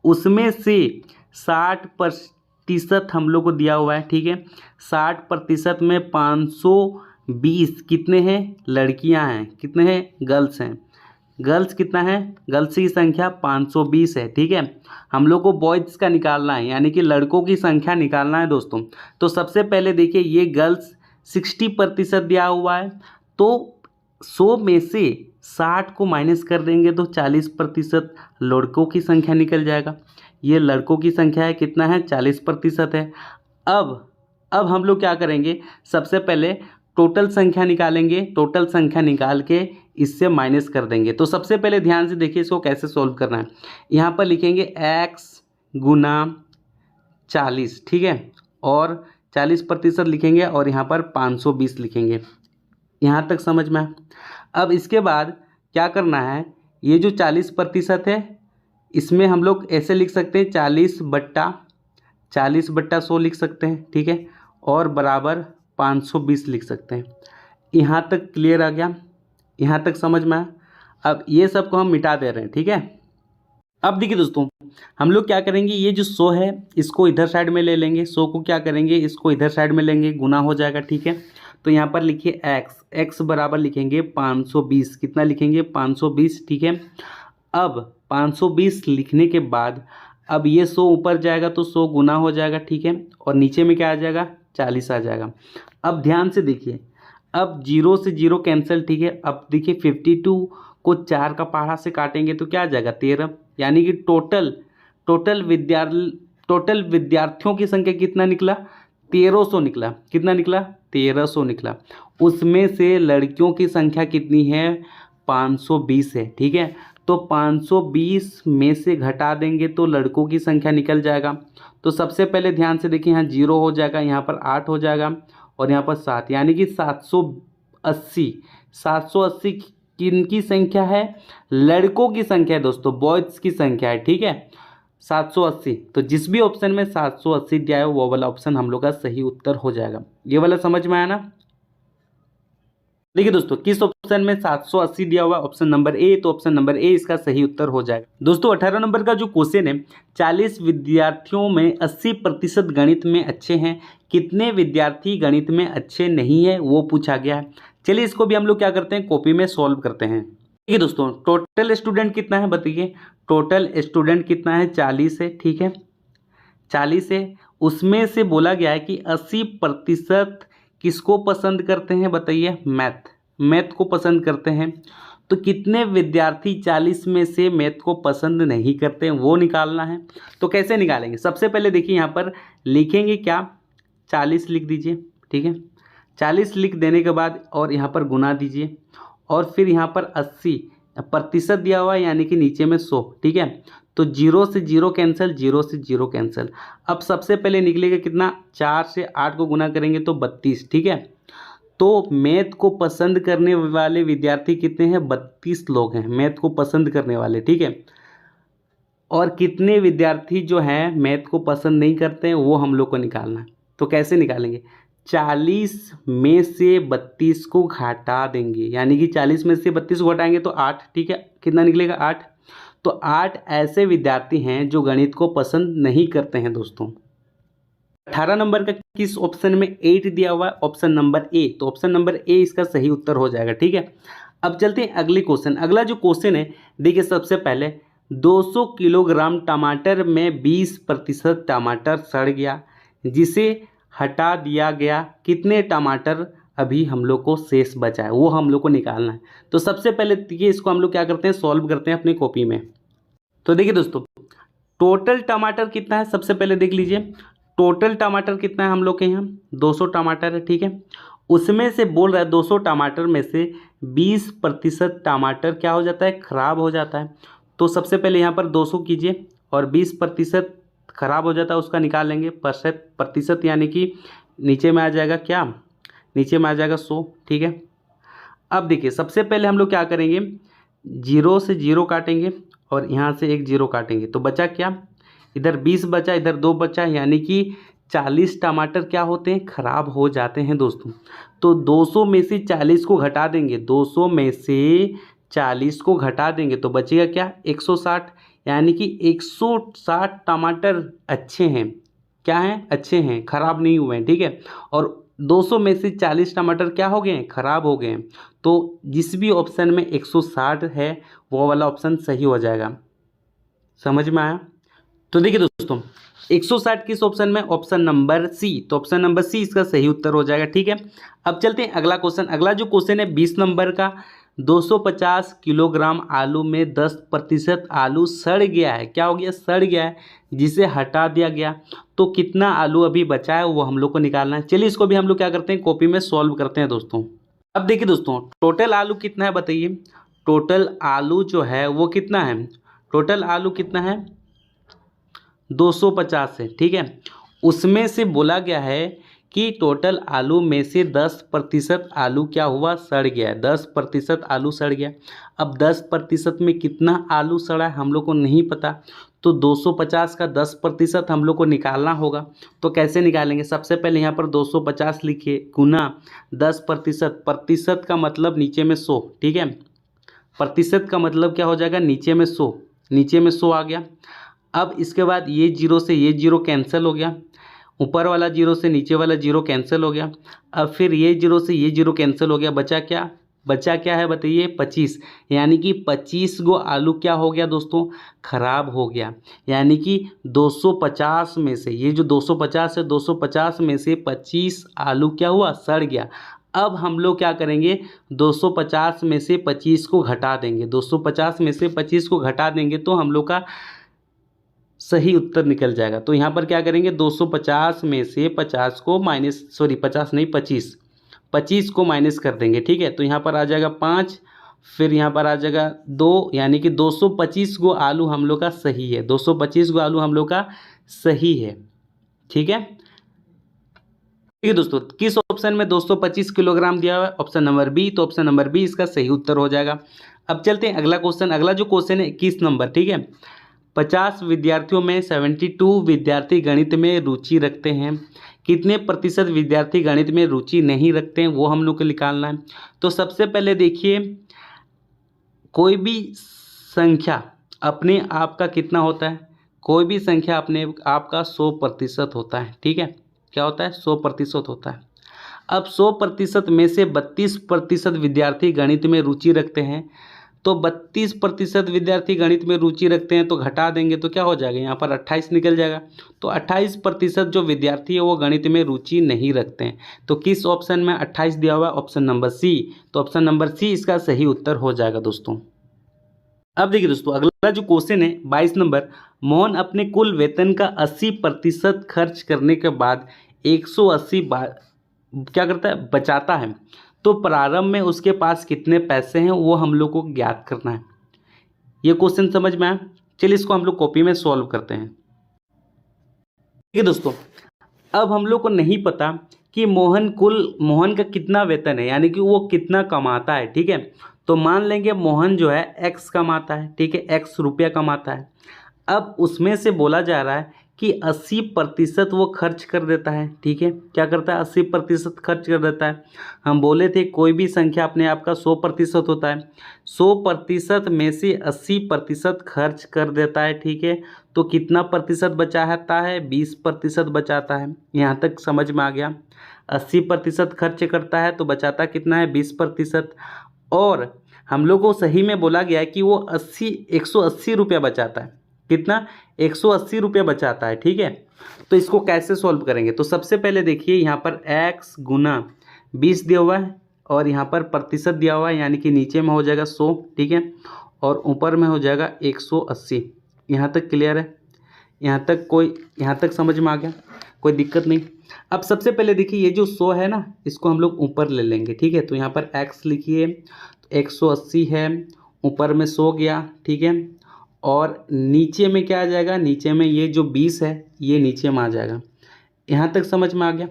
उसमें से 60% हम लोग को दिया हुआ है, ठीक है। 60% में 520 कितने हैं? लड़कियां हैं। कितने हैं? गर्ल्स हैं। गर्ल्स कितना है? गर्ल्स की संख्या 520 है, ठीक है। हम लोग को बॉयज़ का निकालना है, यानी कि लड़कों की संख्या निकालना है दोस्तों। तो सबसे पहले देखिए ये गर्ल्स 60% दिया हुआ है, तो 100 में से 60 को माइनस कर देंगे तो 40% लड़कों की संख्या निकल जाएगा। ये लड़कों की संख्या है, कितना है? 40% है। अब हम लोग क्या करेंगे? सबसे पहले टोटल संख्या निकालेंगे। टोटल संख्या निकाल के इससे माइनस कर देंगे। तो सबसे पहले ध्यान से देखिए इसको कैसे सॉल्व करना है। यहाँ पर लिखेंगे x गुना 40, ठीक है, और 40% लिखेंगे और यहाँ पर 520 लिखेंगे। यहाँ तक समझ में? अब इसके बाद क्या करना है? ये जो 40% है इसमें हम लोग ऐसे लिख सकते हैं 40/100 लिख सकते हैं, ठीक है, और बराबर 520 लिख सकते हैं। यहाँ तक क्लियर आ गया? यहाँ तक समझ में आया? अब ये सब को हम मिटा दे रहे हैं, ठीक है। अब देखिए दोस्तों, हम लोग क्या करेंगे? ये जो 100 है इसको इधर साइड में ले लेंगे। 100 को क्या करेंगे? इसको इधर साइड में लेंगे, गुना हो जाएगा, ठीक है। तो यहाँ पर लिखिए x बराबर लिखेंगे 520। कितना लिखेंगे? 520, ठीक है। अब 520 लिखने के बाद अब ये 100 ऊपर जाएगा तो 100 गुना हो जाएगा, ठीक है, और नीचे में क्या आ जाएगा? 40 आ जाएगा। अब ध्यान से देखिए, अब 0 से 0 कैंसिल, ठीक है। अब देखिए 52 को 4 का पहाड़ा से काटेंगे तो क्या आ जाएगा? 13, यानी कि टोटल विद्यार्थियों की संख्या कितना निकला? 1300 निकला। कितना निकला? 1300 निकला। उसमें से लड़कियों की संख्या कितनी है? 520 है, ठीक है। तो 520 में से घटा देंगे तो लड़कों की संख्या निकल जाएगा। तो सबसे पहले ध्यान से देखिए, यहाँ 0 हो जाएगा, यहाँ पर 8 हो जाएगा और यहाँ पर 7, यानी कि 780 किनकी संख्या है? लड़कों की संख्या है दोस्तों, बॉयज़ की संख्या है, ठीक है, 780। तो जिस भी ऑप्शन में 780 दिया है वो वाला ऑप्शन हम लोग का सही उत्तर हो जाएगा। ये वाला समझ में आया ना? देखिए दोस्तों, किस ऑप्शन में 780 दिया हुआ? Option number A. तो ऑप्शन नंबर ए इसका सही उत्तर हो जाएगा दोस्तों। 18 नंबर का जो क्वेश्चन है, 40 विद्यार्थियों में 80% गणित में अच्छे हैं, कितने विद्यार्थी गणित में अच्छे नहीं है, वो पूछा गया है। चलिए इसको भी हम लोग क्या करते हैं? कॉपी में सॉल्व करते हैं। देखिए दोस्तों, टोटल स्टूडेंट कितना है बताइए? टोटल स्टूडेंट कितना है? 40 है, ठीक है, 40 है। उसमें से बोला गया है कि 80% किसको पसंद करते हैं बताइए? मैथ को पसंद करते हैं। तो कितने विद्यार्थी 40 में से मैथ को पसंद नहीं करते हैं वो निकालना है। तो कैसे निकालेंगे? सबसे पहले देखिए यहाँ पर लिखेंगे क्या? 40 लिख दीजिए, ठीक है। 40 लिख देने के बाद और यहाँ पर गुना दीजिए और फिर यहाँ पर 80% दिया हुआ है, यानी कि नीचे में 100, ठीक है। तो 0 से 0 कैंसिल, 0 से 0 कैंसिल। अब सबसे पहले निकलेगा कितना? 4 से 8 को गुना करेंगे तो 32, ठीक है। तो मैथ को पसंद करने वाले विद्यार्थी कितने हैं? 32 लोग हैं मैथ को पसंद करने वाले, ठीक है। और कितने विद्यार्थी जो हैं मैथ को पसंद नहीं करते हैं वो हम लोग को निकालना है। तो कैसे निकालेंगे? 40 में से 32 को घटा देंगे, यानी कि 40 में से 32 को घटाएंगे तो 8, ठीक है। कितना निकलेगा? 8। तो 8 ऐसे विद्यार्थी हैं जो गणित को पसंद नहीं करते हैं दोस्तों। 18 नंबर का किस ऑप्शन में 8 दिया हुआ है? Option number A. तो ऑप्शन नंबर ए इसका सही उत्तर हो जाएगा, ठीक है। अब चलते हैं अगले क्वेश्चन। अगला जो क्वेश्चन है देखिए, सबसे पहले 200 किलोग्राम टमाटर में 20% टमाटर सड़ गया, जिसे हटा दिया गया। कितने टमाटर अभी हम लोग को शेष बचा है वो हम लोग को निकालना है। तो सबसे पहले देखिए इसको हम लोग क्या करते हैं? सॉल्व करते हैं अपनी कॉपी में। तो देखिए दोस्तों, टोटल टमाटर कितना है सबसे पहले देख लीजिए। टोटल टमाटर कितना है हम लोग के यहाँ 200 टमाटर है, ठीक है। उसमें से बोल रहा है 200 टमाटर में से 20% टमाटर क्या हो जाता है, खराब हो जाता है। तो सबसे पहले यहाँ पर 200 कीजिए और 20% खराब हो जाता है उसका निकाल लेंगे प्रतिशत, यानी कि नीचे में आ जाएगा क्या, नीचे में आ जाएगा 100, ठीक है। अब देखिए सबसे पहले हम लोग क्या करेंगे, 0 से 0 काटेंगे और यहाँ से एक 0 काटेंगे तो बचा क्या, इधर 20 बचा, इधर 2 बचा, यानी कि 40 टमाटर क्या होते हैं, खराब हो जाते हैं दोस्तों। तो 200 में से 40 को घटा देंगे, 200 में से 40 को घटा देंगे तो बचेगा क्या 160, यानी कि 160 टमाटर अच्छे हैं, क्या हैं, अच्छे हैं, खराब नहीं हुए हैं, ठीक है। और 200 में से 40 टमाटर क्या हो गए हैं, खराब हो गए हैं। तो जिस भी ऑप्शन में 160 है वो वाला ऑप्शन सही हो जाएगा। समझ में आया? तो देखिए दोस्तों 160 किस ऑप्शन में, ऑप्शन नंबर सी, तो ऑप्शन नंबर सी इसका सही उत्तर हो जाएगा, ठीक है। अब चलते हैं अगला क्वेश्चन। अगला जो क्वेश्चन है 20 नंबर का, 250 किलोग्राम आलू में 10% आलू सड़ गया है, क्या हो गया, सड़ गया है, जिसे हटा दिया गया। तो कितना आलू अभी बचा है वो हम लोग को निकालना है। चलिए इसको भी हम लोग क्या करते हैं, कॉपी में सॉल्व करते हैं दोस्तों। अब देखिए दोस्तों टोटल आलू कितना है बताइए, टोटल आलू जो है वो कितना है, टोटल आलू कितना है 250 है, ठीक है। उसमें से बोला गया है कि टोटल आलू में से 10% आलू क्या हुआ, सड़ गया, 10% आलू सड़ गया। अब 10% में कितना आलू सड़ा है हम लोग को नहीं पता, तो 250 का 10% हम लोग को निकालना होगा। तो कैसे निकालेंगे, सबसे पहले यहाँ पर 250 लिखिए गुना 10%, प्रतिशत का मतलब नीचे में 100, ठीक है। प्रतिशत का मतलब क्या हो जाएगा, नीचे में 100, नीचे में 100 आ गया। अब इसके बाद ये 0 से ये 0 कैंसिल हो गया, ऊपर वाला 0 से नीचे वाला 0 कैंसिल हो गया। अब फिर ये 0 से ये 0 कैंसिल हो गया, बचा क्या, बचा क्या है बताइए 25, यानी कि 25 गो आलू क्या हो गया दोस्तों, खराब हो गया। यानी कि 250 में से ये जो 250 है, 250 में से 25 आलू क्या हुआ, सड़ गया। अब हम लोग क्या करेंगे, 250 में से 25 को घटा देंगे, 250 में से 25 को घटा देंगे तो हम लोग का सही उत्तर निकल जाएगा। तो यहाँ पर क्या करेंगे, 250 में से 50 को माइनस, सॉरी 50 नहीं 25 को माइनस कर देंगे, ठीक है। तो यहाँ पर आ जाएगा 5, फिर यहाँ पर आ जाएगा 2, यानी कि 225 गो आलू हम लोग का सही है, 225 गो आलू हम लोग का सही है, ठीक है। ठीक है दोस्तों, किस ऑप्शन में 225 किलोग्राम दिया हुआ है, ऑप्शन नंबर बी, तो ऑप्शन नंबर बी इसका सही उत्तर हो जाएगा। अब चलते हैं अगला क्वेश्चन। अगला जो क्वेश्चन है 21 नंबर, ठीक है। 50 विद्यार्थियों में 72 विद्यार्थी गणित में रुचि रखते हैं, कितने प्रतिशत विद्यार्थी गणित में रुचि नहीं रखते हैं वो हम लोग को निकालना है। तो सबसे पहले देखिए, कोई भी संख्या अपने आप का कितना होता है, कोई भी संख्या अपने आप का 100% होता है, ठीक है। क्या होता है, 100% होता है। अब 100% में से 32% विद्यार्थी गणित में रुचि रखते हैं, तो 32% विद्यार्थी गणित में रुचि रखते हैं तो घटा देंगे तो क्या हो जाएगा, यहाँ पर 28 निकल जाएगा। तो 28% जो विद्यार्थी है वो गणित में रुचि नहीं रखते हैं। तो किस ऑप्शन में 28 दिया हुआ है, ऑप्शन नंबर सी, तो ऑप्शन नंबर सी इसका सही उत्तर हो जाएगा दोस्तों। अब देखिए दोस्तों अगला जो क्वेश्चन है 22 नंबर, मोहन अपने कुल वेतन का 80% खर्च करने के बाद 180 क्या करता है, बचाता है। तो प्रारंभ में उसके पास कितने पैसे हैं वो हम लोग को ज्ञात करना है। ये क्वेश्चन समझ में आया? चलिए इसको हम लोग कॉपी में सॉल्व करते हैं। ठीक है दोस्तों, अब हम लोग को नहीं पता कि मोहन का कितना वेतन है, यानी कि वो कितना कमाता है, ठीक है। तो मान लेंगे मोहन जो है एक्स कमाता है, ठीक है, एक्स रुपया कमाता है। अब उसमें से बोला जा रहा है कि 80% वो खर्च कर देता है, ठीक है। क्या करता है, 80% खर्च कर देता है। हम बोले थे कोई भी संख्या अपने आप का 100% होता है, 100% में से 80% खर्च कर देता है, ठीक है। तो कितना प्रतिशत बचाता है, 20% बचाता है। यहाँ तक समझ में आ गया। 80% खर्च करता है तो बचाता कितना है, 20%। और हम लोग को सही में बोला गया है कि वो 180 रुपया बचाता है। कितना, 180 रुपया बचाता है, ठीक है। तो इसको कैसे सॉल्व करेंगे, तो सबसे पहले देखिए यहाँ पर x गुना 20 दिया हुआ है और यहाँ पर प्रतिशत दिया हुआ है, यानी कि नीचे में हो जाएगा 100, ठीक है, और ऊपर में हो जाएगा 180। यहाँ तक क्लियर है। यहाँ तक समझ में आ गया, कोई दिक्कत नहीं। अब सबसे पहले देखिए ये जो 100 है ना, इसको हम लोग ऊपर ले लेंगे, ठीक है। तो यहाँ पर x लिखिए, 180 है, ऊपर में 100 गया, ठीक है। और नीचे में क्या आ जाएगा, नीचे में ये जो 20 है ये नीचे में आ जाएगा। यहाँ तक समझ में आ गया।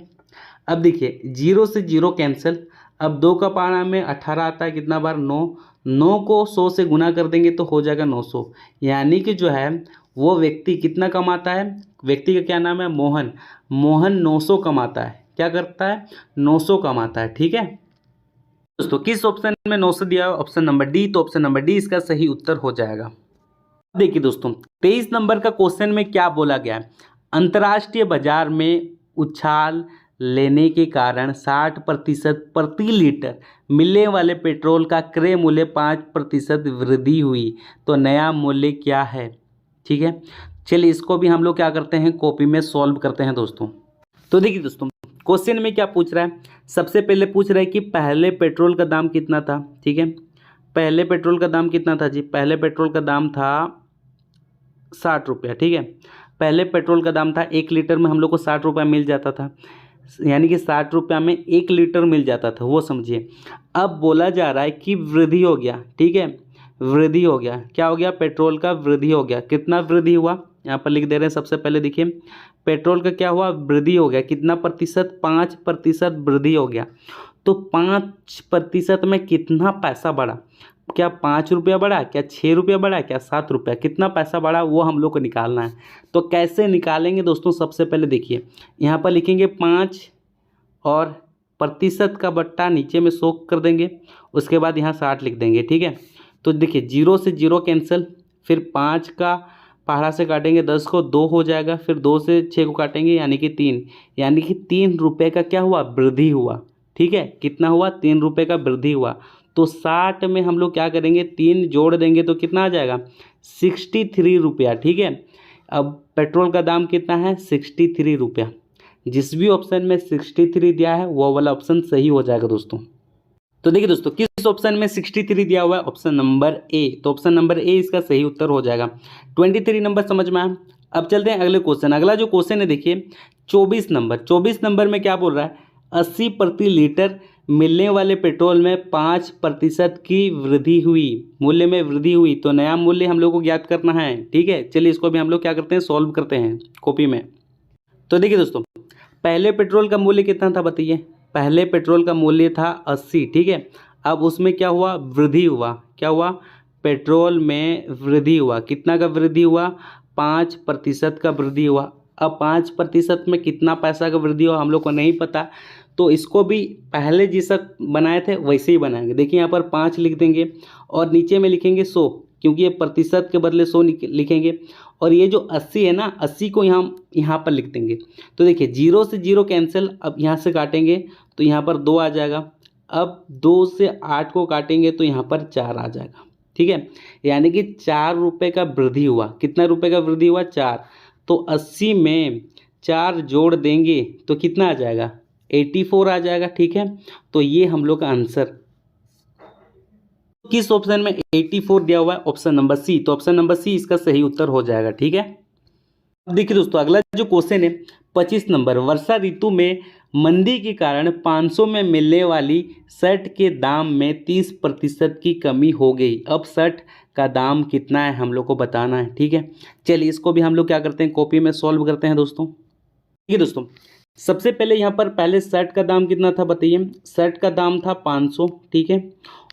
अब देखिए 0 से 0 कैंसिल। अब 2 का पारा में 18 आता है, कितना बार 9, 9 को 100 से गुना कर देंगे तो हो जाएगा 900। यानी कि जो है वो व्यक्ति कितना कमाता है, व्यक्ति का क्या नाम है, मोहन। मोहन 900 कमाता है, क्या करता है, 900 कमाता है, ठीक है दोस्तों। किस ऑप्शन में 900 दिया है, ऑप्शन नंबर डी। तो ऑप्शन नंबर डी इसका सही उत्तर हो जाएगा। देखिए दोस्तों 23 नंबर का क्वेश्चन में क्या बोला गया है, अंतर्राष्ट्रीय बाजार में उछाल लेने के कारण 60% प्रति लीटर मिलने वाले पेट्रोल का क्रय मूल्य 5% वृद्धि हुई, तो नया मूल्य क्या है, ठीक है। चलिए इसको भी हम लोग क्या करते हैं, कॉपी में सॉल्व करते हैं दोस्तों। तो देखिए दोस्तों क्वेश्चन में क्या पूछ रहा है, सबसे पहले पूछ रहा है कि पहले पेट्रोल का दाम कितना था, ठीक है। पहले पेट्रोल का दाम कितना था जी, पहले पेट्रोल का दाम था 60 रुपया, ठीक है। पहले पेट्रोल का दाम था 1 लीटर में हम लोग को 60 रुपया मिल जाता था, यानी कि 60 रुपया में 1 लीटर मिल जाता था, वो समझिए। अब बोला जा रहा है कि वृद्धि हो गया, ठीक है, वृद्धि हो गया, क्या हो गया, पेट्रोल का वृद्धि हो गया। कितना वृद्धि हुआ, यहाँ पर लिख दे रहे हैं। सबसे पहले देखिए पेट्रोल का क्या हुआ, वृद्धि हो गया, कितना प्रतिशत, 5% वृद्धि हो गया। तो 5% में कितना पैसा बढ़ा, क्या 5 रुपया बढ़ा, क्या 6 रुपया बढ़ा, क्या 7 रुपया, कितना पैसा बढ़ा वो हम लोग को निकालना है। तो कैसे निकालेंगे दोस्तों, सबसे पहले देखिए यहाँ पर लिखेंगे 5 और प्रतिशत का बट्टा नीचे में 100 कर देंगे, उसके बाद यहाँ 60 लिख देंगे, ठीक है। तो देखिए 0 से 0 कैंसिल, फिर 5 का पहाड़ा से काटेंगे 10 को, 2 हो जाएगा, फिर 2 से 6 को काटेंगे यानी कि 3, यानी कि 3 रुपये का क्या हुआ, वृद्धि हुआ, ठीक है। कितना हुआ, 3 रुपये का वृद्धि हुआ। तो 60 में हम लोग क्या करेंगे, 3 जोड़ देंगे तो कितना आ जाएगा, 63 रुपया, ठीक है। अब पेट्रोल का दाम कितना है, 63 रुपया। जिस भी ऑप्शन में 63 दिया है वो वाला ऑप्शन सही हो जाएगा दोस्तों। तो देखिए दोस्तों किस ऑप्शन में 63 दिया हुआ है, ऑप्शन नंबर ए। तो ऑप्शन नंबर ए इसका सही उत्तर हो जाएगा। 23 नंबर समझ में आया। अब चलते हैं अगले क्वेश्चन। अगला जो क्वेश्चन है देखिए 24 नंबर। 24 नंबर में क्या बोल रहा है, 80 प्रति लीटर मिलने वाले पेट्रोल में 5% की वृद्धि हुई, मूल्य में वृद्धि हुई, तो नया मूल्य हम लोग को ज्ञात करना है, ठीक है। चलिए इसको भी हम लोग क्या करते हैं, सॉल्व करते हैं कॉपी में। तो देखिए दोस्तों पहले पेट्रोल का मूल्य कितना था बताइए, पहले पेट्रोल का मूल्य था 80, ठीक है। अब उसमें क्या हुआ, वृद्धि हुआ, क्या हुआ, पेट्रोल में वृद्धि हुआ, कितना का वृद्धि हुआ, 5% का वृद्धि हुआ। अब 5% में कितना पैसा का वृद्धि हुआ हम लोग को नहीं पता, तो इसको भी पहले जैसा बनाए थे वैसे ही बनाएंगे। देखिए यहाँ पर 5 लिख देंगे और नीचे में लिखेंगे 100, क्योंकि ये प्रतिशत के बदले 100 लिखेंगे। और ये जो 80 है ना, 80 को यहाँ पर लिख देंगे। तो देखिए 0 से 0 कैंसिल, अब यहाँ से काटेंगे तो यहाँ पर 2 आ जाएगा। अब 2 से 8 को काटेंगे तो यहाँ पर 4 आ जाएगा, ठीक है। यानी कि 4 रुपये का वृद्धि हुआ। कितना रुपये का वृद्धि हुआ, 4। तो 80 में 4 जोड़ देंगे तो कितना आ जाएगा, 84 आ जाएगा, ठीक है। तो ये हम लोग का आंसर किस ऑप्शन में 84 दिया हुआ है, ऑप्शन नंबर सी। तो ऑप्शन नंबर सी इसका सही उत्तर हो जाएगा, ठीक है। अब देखिए दोस्तों अगला जो क्वेश्चन है 25 नंबर। वर्षा ऋतु में मंदी के कारण 500 में मिलने वाली शर्ट के दाम में 30% की कमी हो गई। अब शर्ट का दाम कितना है हम लोग को बताना है, ठीक है। चलिए इसको भी हम लोग क्या करते हैं, कॉपी में सॉल्व करते हैं दोस्तों। ठीक है दोस्तों सबसे पहले यहाँ पर पहले शर्ट का दाम कितना था बताइए, शर्ट का दाम था 500, ठीक है।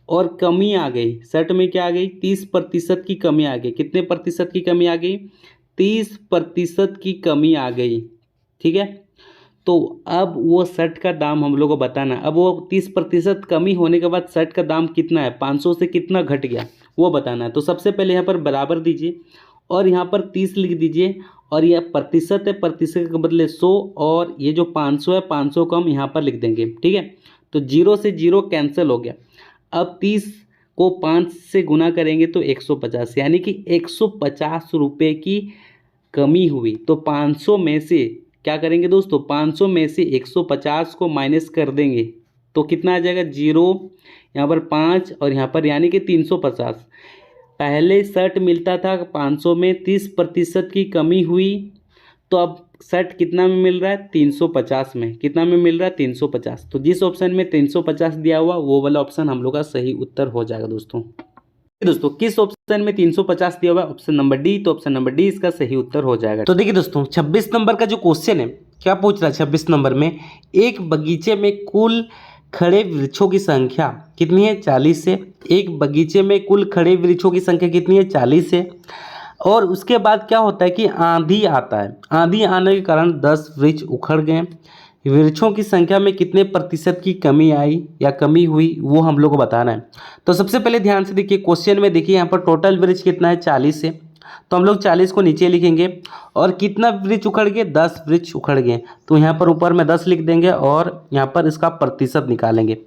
और कमी आ गई, शर्ट में क्या आ गई, 30% की कमी आ गई। कितने प्रतिशत की कमी आ गई, 30% की कमी आ गई, ठीक है। तो अब वो शर्ट का दाम हम लोग को बताना है। अब वो 30% कमी होने के बाद शर्ट का दाम कितना है, 500 से कितना घट गया वो बताना है। तो सबसे पहले यहाँ पर बराबर दीजिए और यहाँ पर 30 लिख दीजिए, और यह प्रतिशत है, प्रतिशत के बदले 100, और ये जो 500 है 500 को हम यहाँ पर लिख देंगे, ठीक है। तो 0 से 0 कैंसिल हो गया। अब 30 को 5 से गुना करेंगे तो 150, यानी कि 150 रुपये की कमी हुई। तो 500 में से क्या करेंगे दोस्तों, 500 में से 150 को माइनस कर देंगे तो कितना आ जाएगा, 0, यहाँ पर 5 और यहाँ पर यानी कि 350। पहले शर्ट मिलता था 500 में, 30% की कमी हुई तो अब सेट कितना में मिल रहा है 350 में, कितना में मिल रहा है 350। तो जिस ऑप्शन में 350 दिया हुआ वो वाला ऑप्शन हम लोग का सही उत्तर हो जाएगा दोस्तों। दोस्तों किस ऑप्शन में 350 दिया हुआ है, ऑप्शन नंबर डी, तो ऑप्शन नंबर डी इसका सही उत्तर हो जाएगा। तो देखिए दोस्तों 26 नंबर का जो क्वेश्चन है क्या पूछ रहा है 26 नंबर में, एक बगीचे में कुल खड़े वृक्षों की संख्या कितनी है 40 है। एक बगीचे में कुल खड़े वृक्षों की संख्या कितनी है 40 है। और उसके बाद क्या होता है कि आंधी आता है, आंधी आने के कारण 10 वृक्ष उखड़ गए। वृक्षों की संख्या में कितने प्रतिशत की कमी आई या कमी हुई वो हम लोग को बताना है। तो सबसे पहले ध्यान से देखिए क्वेश्चन में, देखिए यहाँ पर टोटल वृक्ष कितना है 40 है, तो हम लोग 40 को नीचे लिखेंगे और कितना वृक्ष उखड़ गए 10 वृक्ष उखड़ गए, तो यहाँ पर ऊपर में 10 लिख देंगे और यहाँ पर इसका प्रतिशत निकालेंगे।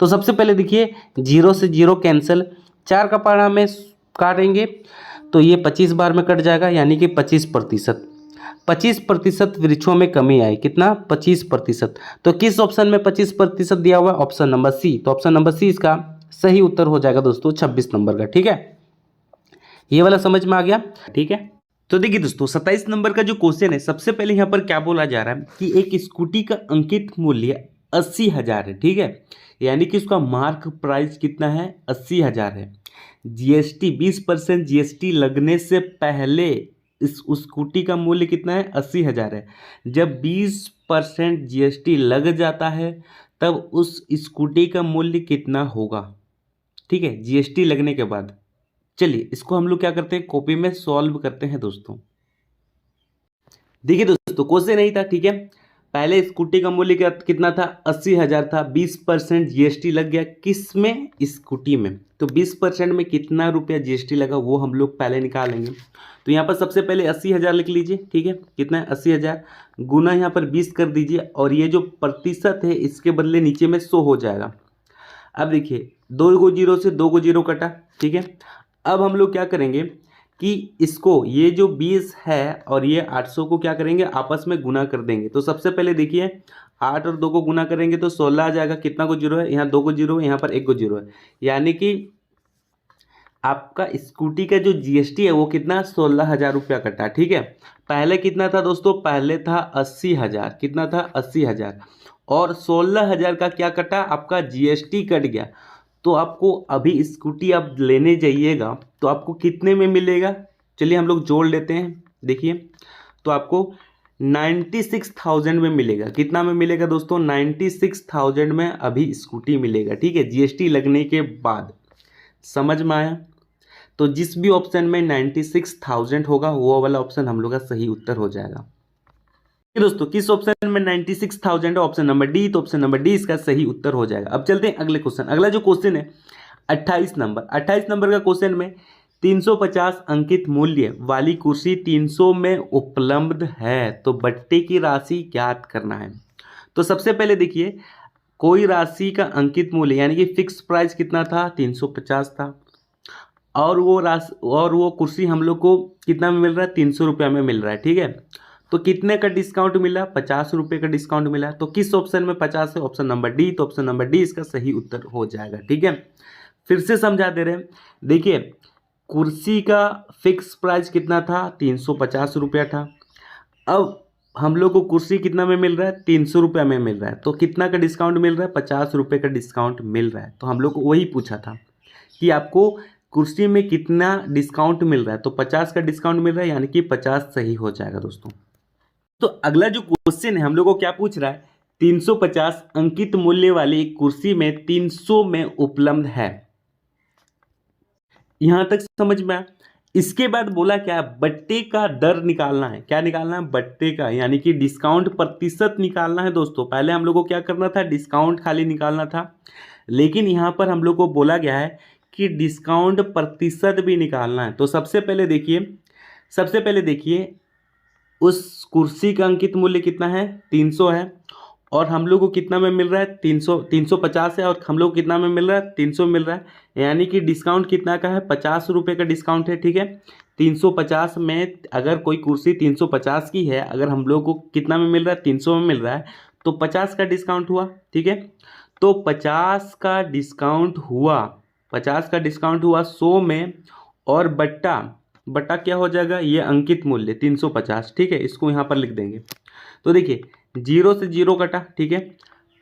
तो सबसे पहले देखिए 0 से 0 कैंसिल, 4 का पारा में काटेंगे तो ये 25 बार में कट जाएगा, यानी कि 25%। 25% वृक्षों में कमी आई, कितना 25%। तो किस ऑप्शन में 25% दिया हुआ है, ऑप्शन नंबर सी, तो ऑप्शन नंबर सी इसका सही उत्तर हो जाएगा दोस्तों 26 नंबर का। ठीक है, ये वाला समझ में आ गया। ठीक है, तो देखिए दोस्तों 27 नंबर का जो क्वेश्चन है, सबसे पहले यहाँ पर क्या बोला जा रहा है कि एक स्कूटी का अंकित मूल्य 80,000 है। ठीक है, यानी कि उसका मार्क प्राइस कितना है 80,000 है। जीएसटी 20% जीएसटी लगने से पहले इस उस स्कूटी का मूल्य कितना है 80,000 है। जब 20% जीएसटी लग जाता है तब उस स्कूटी का मूल्य कितना होगा। ठीक है, जीएसटी लगने के बाद। चलिए इसको हम लोग क्या करते हैं, कॉपी में सॉल्व करते हैं दोस्तों। देखिए दोस्तों क्वेश्चन नहीं था, ठीक है, पहले स्कूटी का मूल्य कितना था 80,000 था, 20% जीएसटी लग गया किस में, स्कूटी में। तो 20% में कितना रुपया जीएसटी लगा वो हम लोग पहले निकालेंगे। तो यहाँ पर सबसे पहले 80,000 लिख लीजिए। ठीक है, कितना है 80,000 गुना यहाँ पर 20 कर दीजिए और ये जो प्रतिशत है इसके बदले नीचे में 100 हो जाएगा। अब देखिए 2 को 0 से 2 को 0 कटा। ठीक है, अब हम लोग क्या करेंगे कि इसको, ये जो 20 है और ये 800 को क्या करेंगे आपस में गुना कर देंगे। तो सबसे पहले देखिए 8 और 2 को गुना करेंगे तो 16 आ जाएगा। कितना को 0 है, यहाँ 2 को 0 है, यहाँ पर 1 को 0 है, यानी कि आपका स्कूटी का जो जीएसटी है वो कितना 16,000 रुपया कटा। ठीक है, पहले कितना था दोस्तों, पहले था 80,000, कितना था 80,000 और 16,000 का क्या कटा आपका जीएसटी कट गया। तो आपको अभी स्कूटी आप लेने जाइएगा तो आपको कितने में मिलेगा, चलिए हम लोग जोड़ लेते हैं। देखिए तो आपको 96,000 में मिलेगा। कितना में मिलेगा दोस्तों, 96,000 में अभी स्कूटी मिलेगा। ठीक है, जीएसटी लगने के बाद। समझ में आया। तो जिस भी ऑप्शन में 96,000 होगा वो वाला ऑप्शन हम लोग का सही उत्तर हो जाएगा। दोस्तों किस ऑप्शन में 96,000 है, ऑप्शन नंबर डी, तो ऑप्शन नंबर डी इसका सही उत्तर हो जाएगा। अब चलते हैं अगले क्वेश्चन। अगला जो क्वेश्चन है 28 नंबर, 28 नंबर का क्वेश्चन में 350 अंकित मूल्य वाली कुर्सी 300 में उपलब्ध है, तो बट्टे की राशि ज्ञात करना है। तो सबसे पहले देखिए कोई राशि का अंकित मूल्य यानी कि फिक्स प्राइस कितना था 350 था, और वो कुर्सी हम लोग को कितना में मिल रहा है 300 रुपया में मिल रहा है। ठीक है, तो कितने का डिस्काउंट मिला, 50 रुपये का डिस्काउंट मिला। तो किस ऑप्शन में 50 है, ऑप्शन नंबर डी, तो ऑप्शन नंबर डी इसका सही उत्तर हो जाएगा। ठीक है, फिर से समझा दे रहे हैं। देखिए कुर्सी का फिक्स प्राइस कितना था 350 रुपया था। अब हम लोग को कुर्सी कितना में मिल रहा है 300 रुपया में मिल रहा है, तो कितना का डिस्काउंट मिल रहा है 50 रुपये का डिस्काउंट मिल रहा है। तो हम लोग को वही पूछा था कि आपको कुर्सी में कितना डिस्काउंट मिल रहा है, तो 50 का डिस्काउंट मिल रहा है, यानी कि 50 सही हो जाएगा दोस्तों। तो अगला जो क्वेश्चन है हम लोग को क्या पूछ रहा है, 350 अंकित मूल्य वाली एक कुर्सी में 300 में उपलब्ध है। यहां तक समझ में आया। इसके बाद बोला क्या, बट्टे का दर निकालना है। क्या निकालना है, बट्टे का, यानी कि डिस्काउंट प्रतिशत निकालना है दोस्तों। पहले हम लोग को क्या करना था, डिस्काउंट खाली निकालना था, लेकिन यहां पर हम लोग को बोला गया है कि डिस्काउंट प्रतिशत भी निकालना है। तो सबसे पहले देखिए उस कुर्सी का अंकित मूल्य कितना है 300 है, और हम लोग को कितना में मिल रहा है 350 है, और हम लोग को कितना में मिल रहा है 300 मिल रहा है, यानी कि डिस्काउंट कितना का है 50 रुपये का डिस्काउंट है। ठीक है, 350 में अगर कोई कुर्सी 350 की है, अगर हम लोग को कितना में मिल रहा है 300 में मिल रहा है, तो 50 का डिस्काउंट हुआ। ठीक है, तो 50 का डिस्काउंट हुआ 100 में, और बट्टा बटा क्या हो जाएगा, ये अंकित मूल्य 350, ठीक है, इसको यहाँ पर लिख देंगे। तो देखिए 0 से 0 कटा, ठीक है,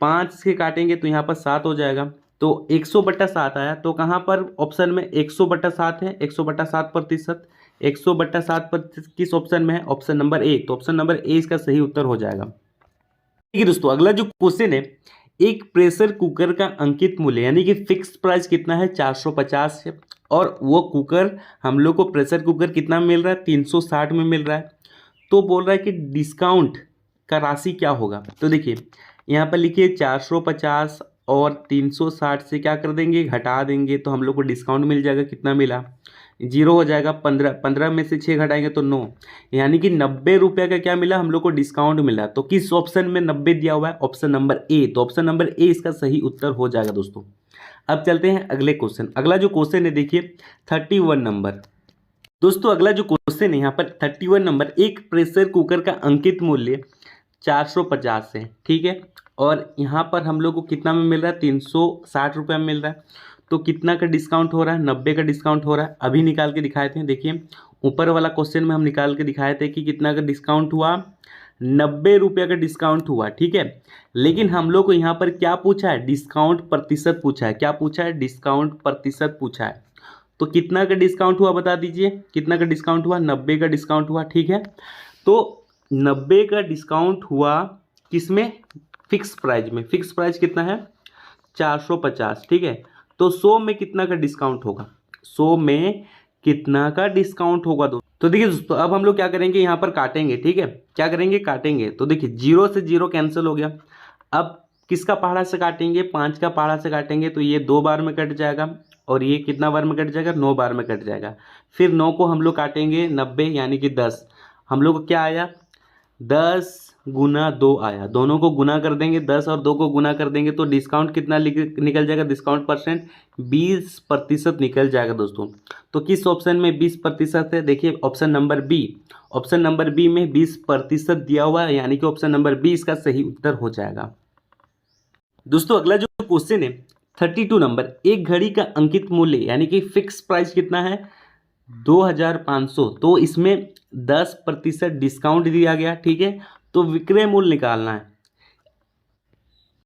5 से काटेंगे तो यहाँ पर 7 हो जाएगा, तो 100/7 आया। तो कहाँ पर ऑप्शन में 100/7 है, 100/7%, 100/7 किस ऑप्शन में है, ऑप्शन नंबर ए। तो ऑप्शन नंबर ए इसका सही उत्तर हो जाएगा। देखिए दोस्तों अगला जो क्वेश्चन है, एक प्रेशर कुकर का अंकित मूल्य यानी कि फिक्स प्राइस कितना है, 450 है, और वो कुकर हम लोग को प्रेशर कुकर कितना में मिल रहा है, 360 में मिल रहा है। तो बोल रहा है कि डिस्काउंट का राशि क्या होगा। तो देखिए यहाँ पर लिखिए 450 और 360 से क्या कर देंगे, घटा देंगे, तो हम लोग को डिस्काउंट मिल जाएगा, कितना मिला, 0 हो जाएगा, 15, 15 में से 6 घटाएंगे तो 9, यानी कि 90 रुपये का क्या मिला, हम लोग को डिस्काउंट मिला। तो किस ऑप्शन में 90 दिया हुआ है, ऑप्शन नंबर ए। तो ऑप्शन नंबर ए इसका सही उत्तर हो जाएगा दोस्तों। अब चलते हैं अगले क्वेश्चन। अगला जो क्वेश्चन है देखिए 31 नंबर। दोस्तों अगला जो क्वेश्चन है यहाँ पर 31 नंबर, एक प्रेशर कुकर का अंकित मूल्य 450 है, ठीक है, और यहाँ पर हम लोग को कितना में मिल रहा है, 360 रुपये में मिल रहा है। तो कितना का डिस्काउंट हो रहा है, 90 का डिस्काउंट हो रहा है। अभी निकाल के दिखाए थे, देखिए ऊपर वाला क्वेश्चन में हम निकाल के दिखाए थे कि कितना का डिस्काउंट हुआ, 90 रुपये का डिस्काउंट हुआ, ठीक है। लेकिन हम लोग को यहाँ पर क्या पूछा है, डिस्काउंट प्रतिशत पूछा है। क्या पूछा है, डिस्काउंट प्रतिशत पूछा है। तो कितना का डिस्काउंट हुआ बता दीजिए, कितना का डिस्काउंट हुआ, 90 का डिस्काउंट हुआ, ठीक है। तो 90 का डिस्काउंट हुआ किसमें, फिक्स प्राइस में। फिक्स प्राइस कितना है, 450, ठीक है। तो 100 में कितना का डिस्काउंट होगा, 100 में कितना का डिस्काउंट होगा तो देखिए दोस्तों अब हम लोग क्या करेंगे, यहाँ पर काटेंगे, ठीक है, क्या करेंगे, काटेंगे। तो देखिए 0 से 0 कैंसिल हो गया। अब किसका पहाड़ा से काटेंगे, 5 का पहाड़ा से काटेंगे, तो ये 2 बार में कट जाएगा, और ये कितना बार में कट जाएगा, 9 बार में कट जाएगा। फिर 9 को हम लोग काटेंगे 90 यानी कि 10, हम लोग को क्या आया, 10 गुना 2 आया। दोनों को गुना कर देंगे, 10 और 2 को गुना कर देंगे, तो डिस्काउंट कितना निकल जाएगा, डिस्काउंट परसेंट 20% निकल जाएगा दोस्तों। तो किस ऑप्शन में 20% है, देखिए option number B. Option number B में 20% दिया हुआ है, यानी कि ऑप्शन नंबर बी इसका सही उत्तर हो जाएगा। दोस्तों अगला जो क्वेश्चन है 32 नंबर, एक घड़ी का अंकित मूल्य यानी कि फिक्स प्राइस कितना है, 2500। तो इसमें 10% डिस्काउंट दिया गया, ठीक है। तो विक्रय मूल्य निकालना है।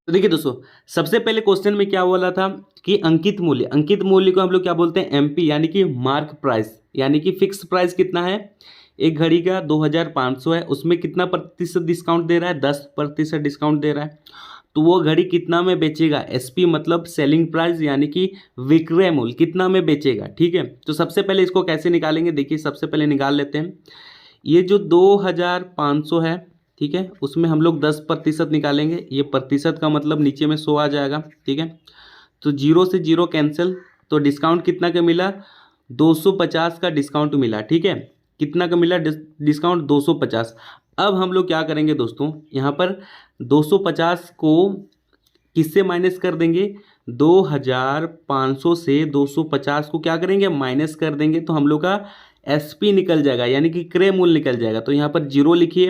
तो देखिए दोस्तों सबसे पहले क्वेश्चन में क्या बोला था कि अंकित मूल्य, अंकित मूल्य को हम लोग क्या बोलते हैं, एमपी, यानी कि मार्क प्राइस, यानी कि फिक्स प्राइस कितना है, एक घड़ी का 2500 है, उसमें कितना प्रतिशत डिस्काउंट दे रहा है, 10% डिस्काउंट दे रहा है। तो वो घड़ी कितना में बेचेगा, एसपी मतलब सेलिंग प्राइस, यानी कि विक्रय मूल्य कितना में बेचेगा, ठीक है। तो सबसे पहले इसको कैसे निकालेंगे, देखिए सबसे पहले निकाल लेते हैं। ये जो 2500 है, ठीक है, उसमें हम लोग 10% निकालेंगे। ये प्रतिशत का मतलब नीचे में 100 आ जाएगा, ठीक है। तो 0 से 0 कैंसिल, तो डिस्काउंट कितना का मिला, 250 का डिस्काउंट मिला, ठीक है। कितना का मिला डिस्काउंट, 250। अब हम लोग क्या करेंगे दोस्तों, यहाँ पर 250 को किससे माइनस कर देंगे, 2500 से 250 को क्या करेंगे, माइनस कर देंगे, तो हम लोग का एसपी निकल जाएगा, यानी कि क्रय मूल्य निकल जाएगा। तो यहाँ पर 0 लिखिए,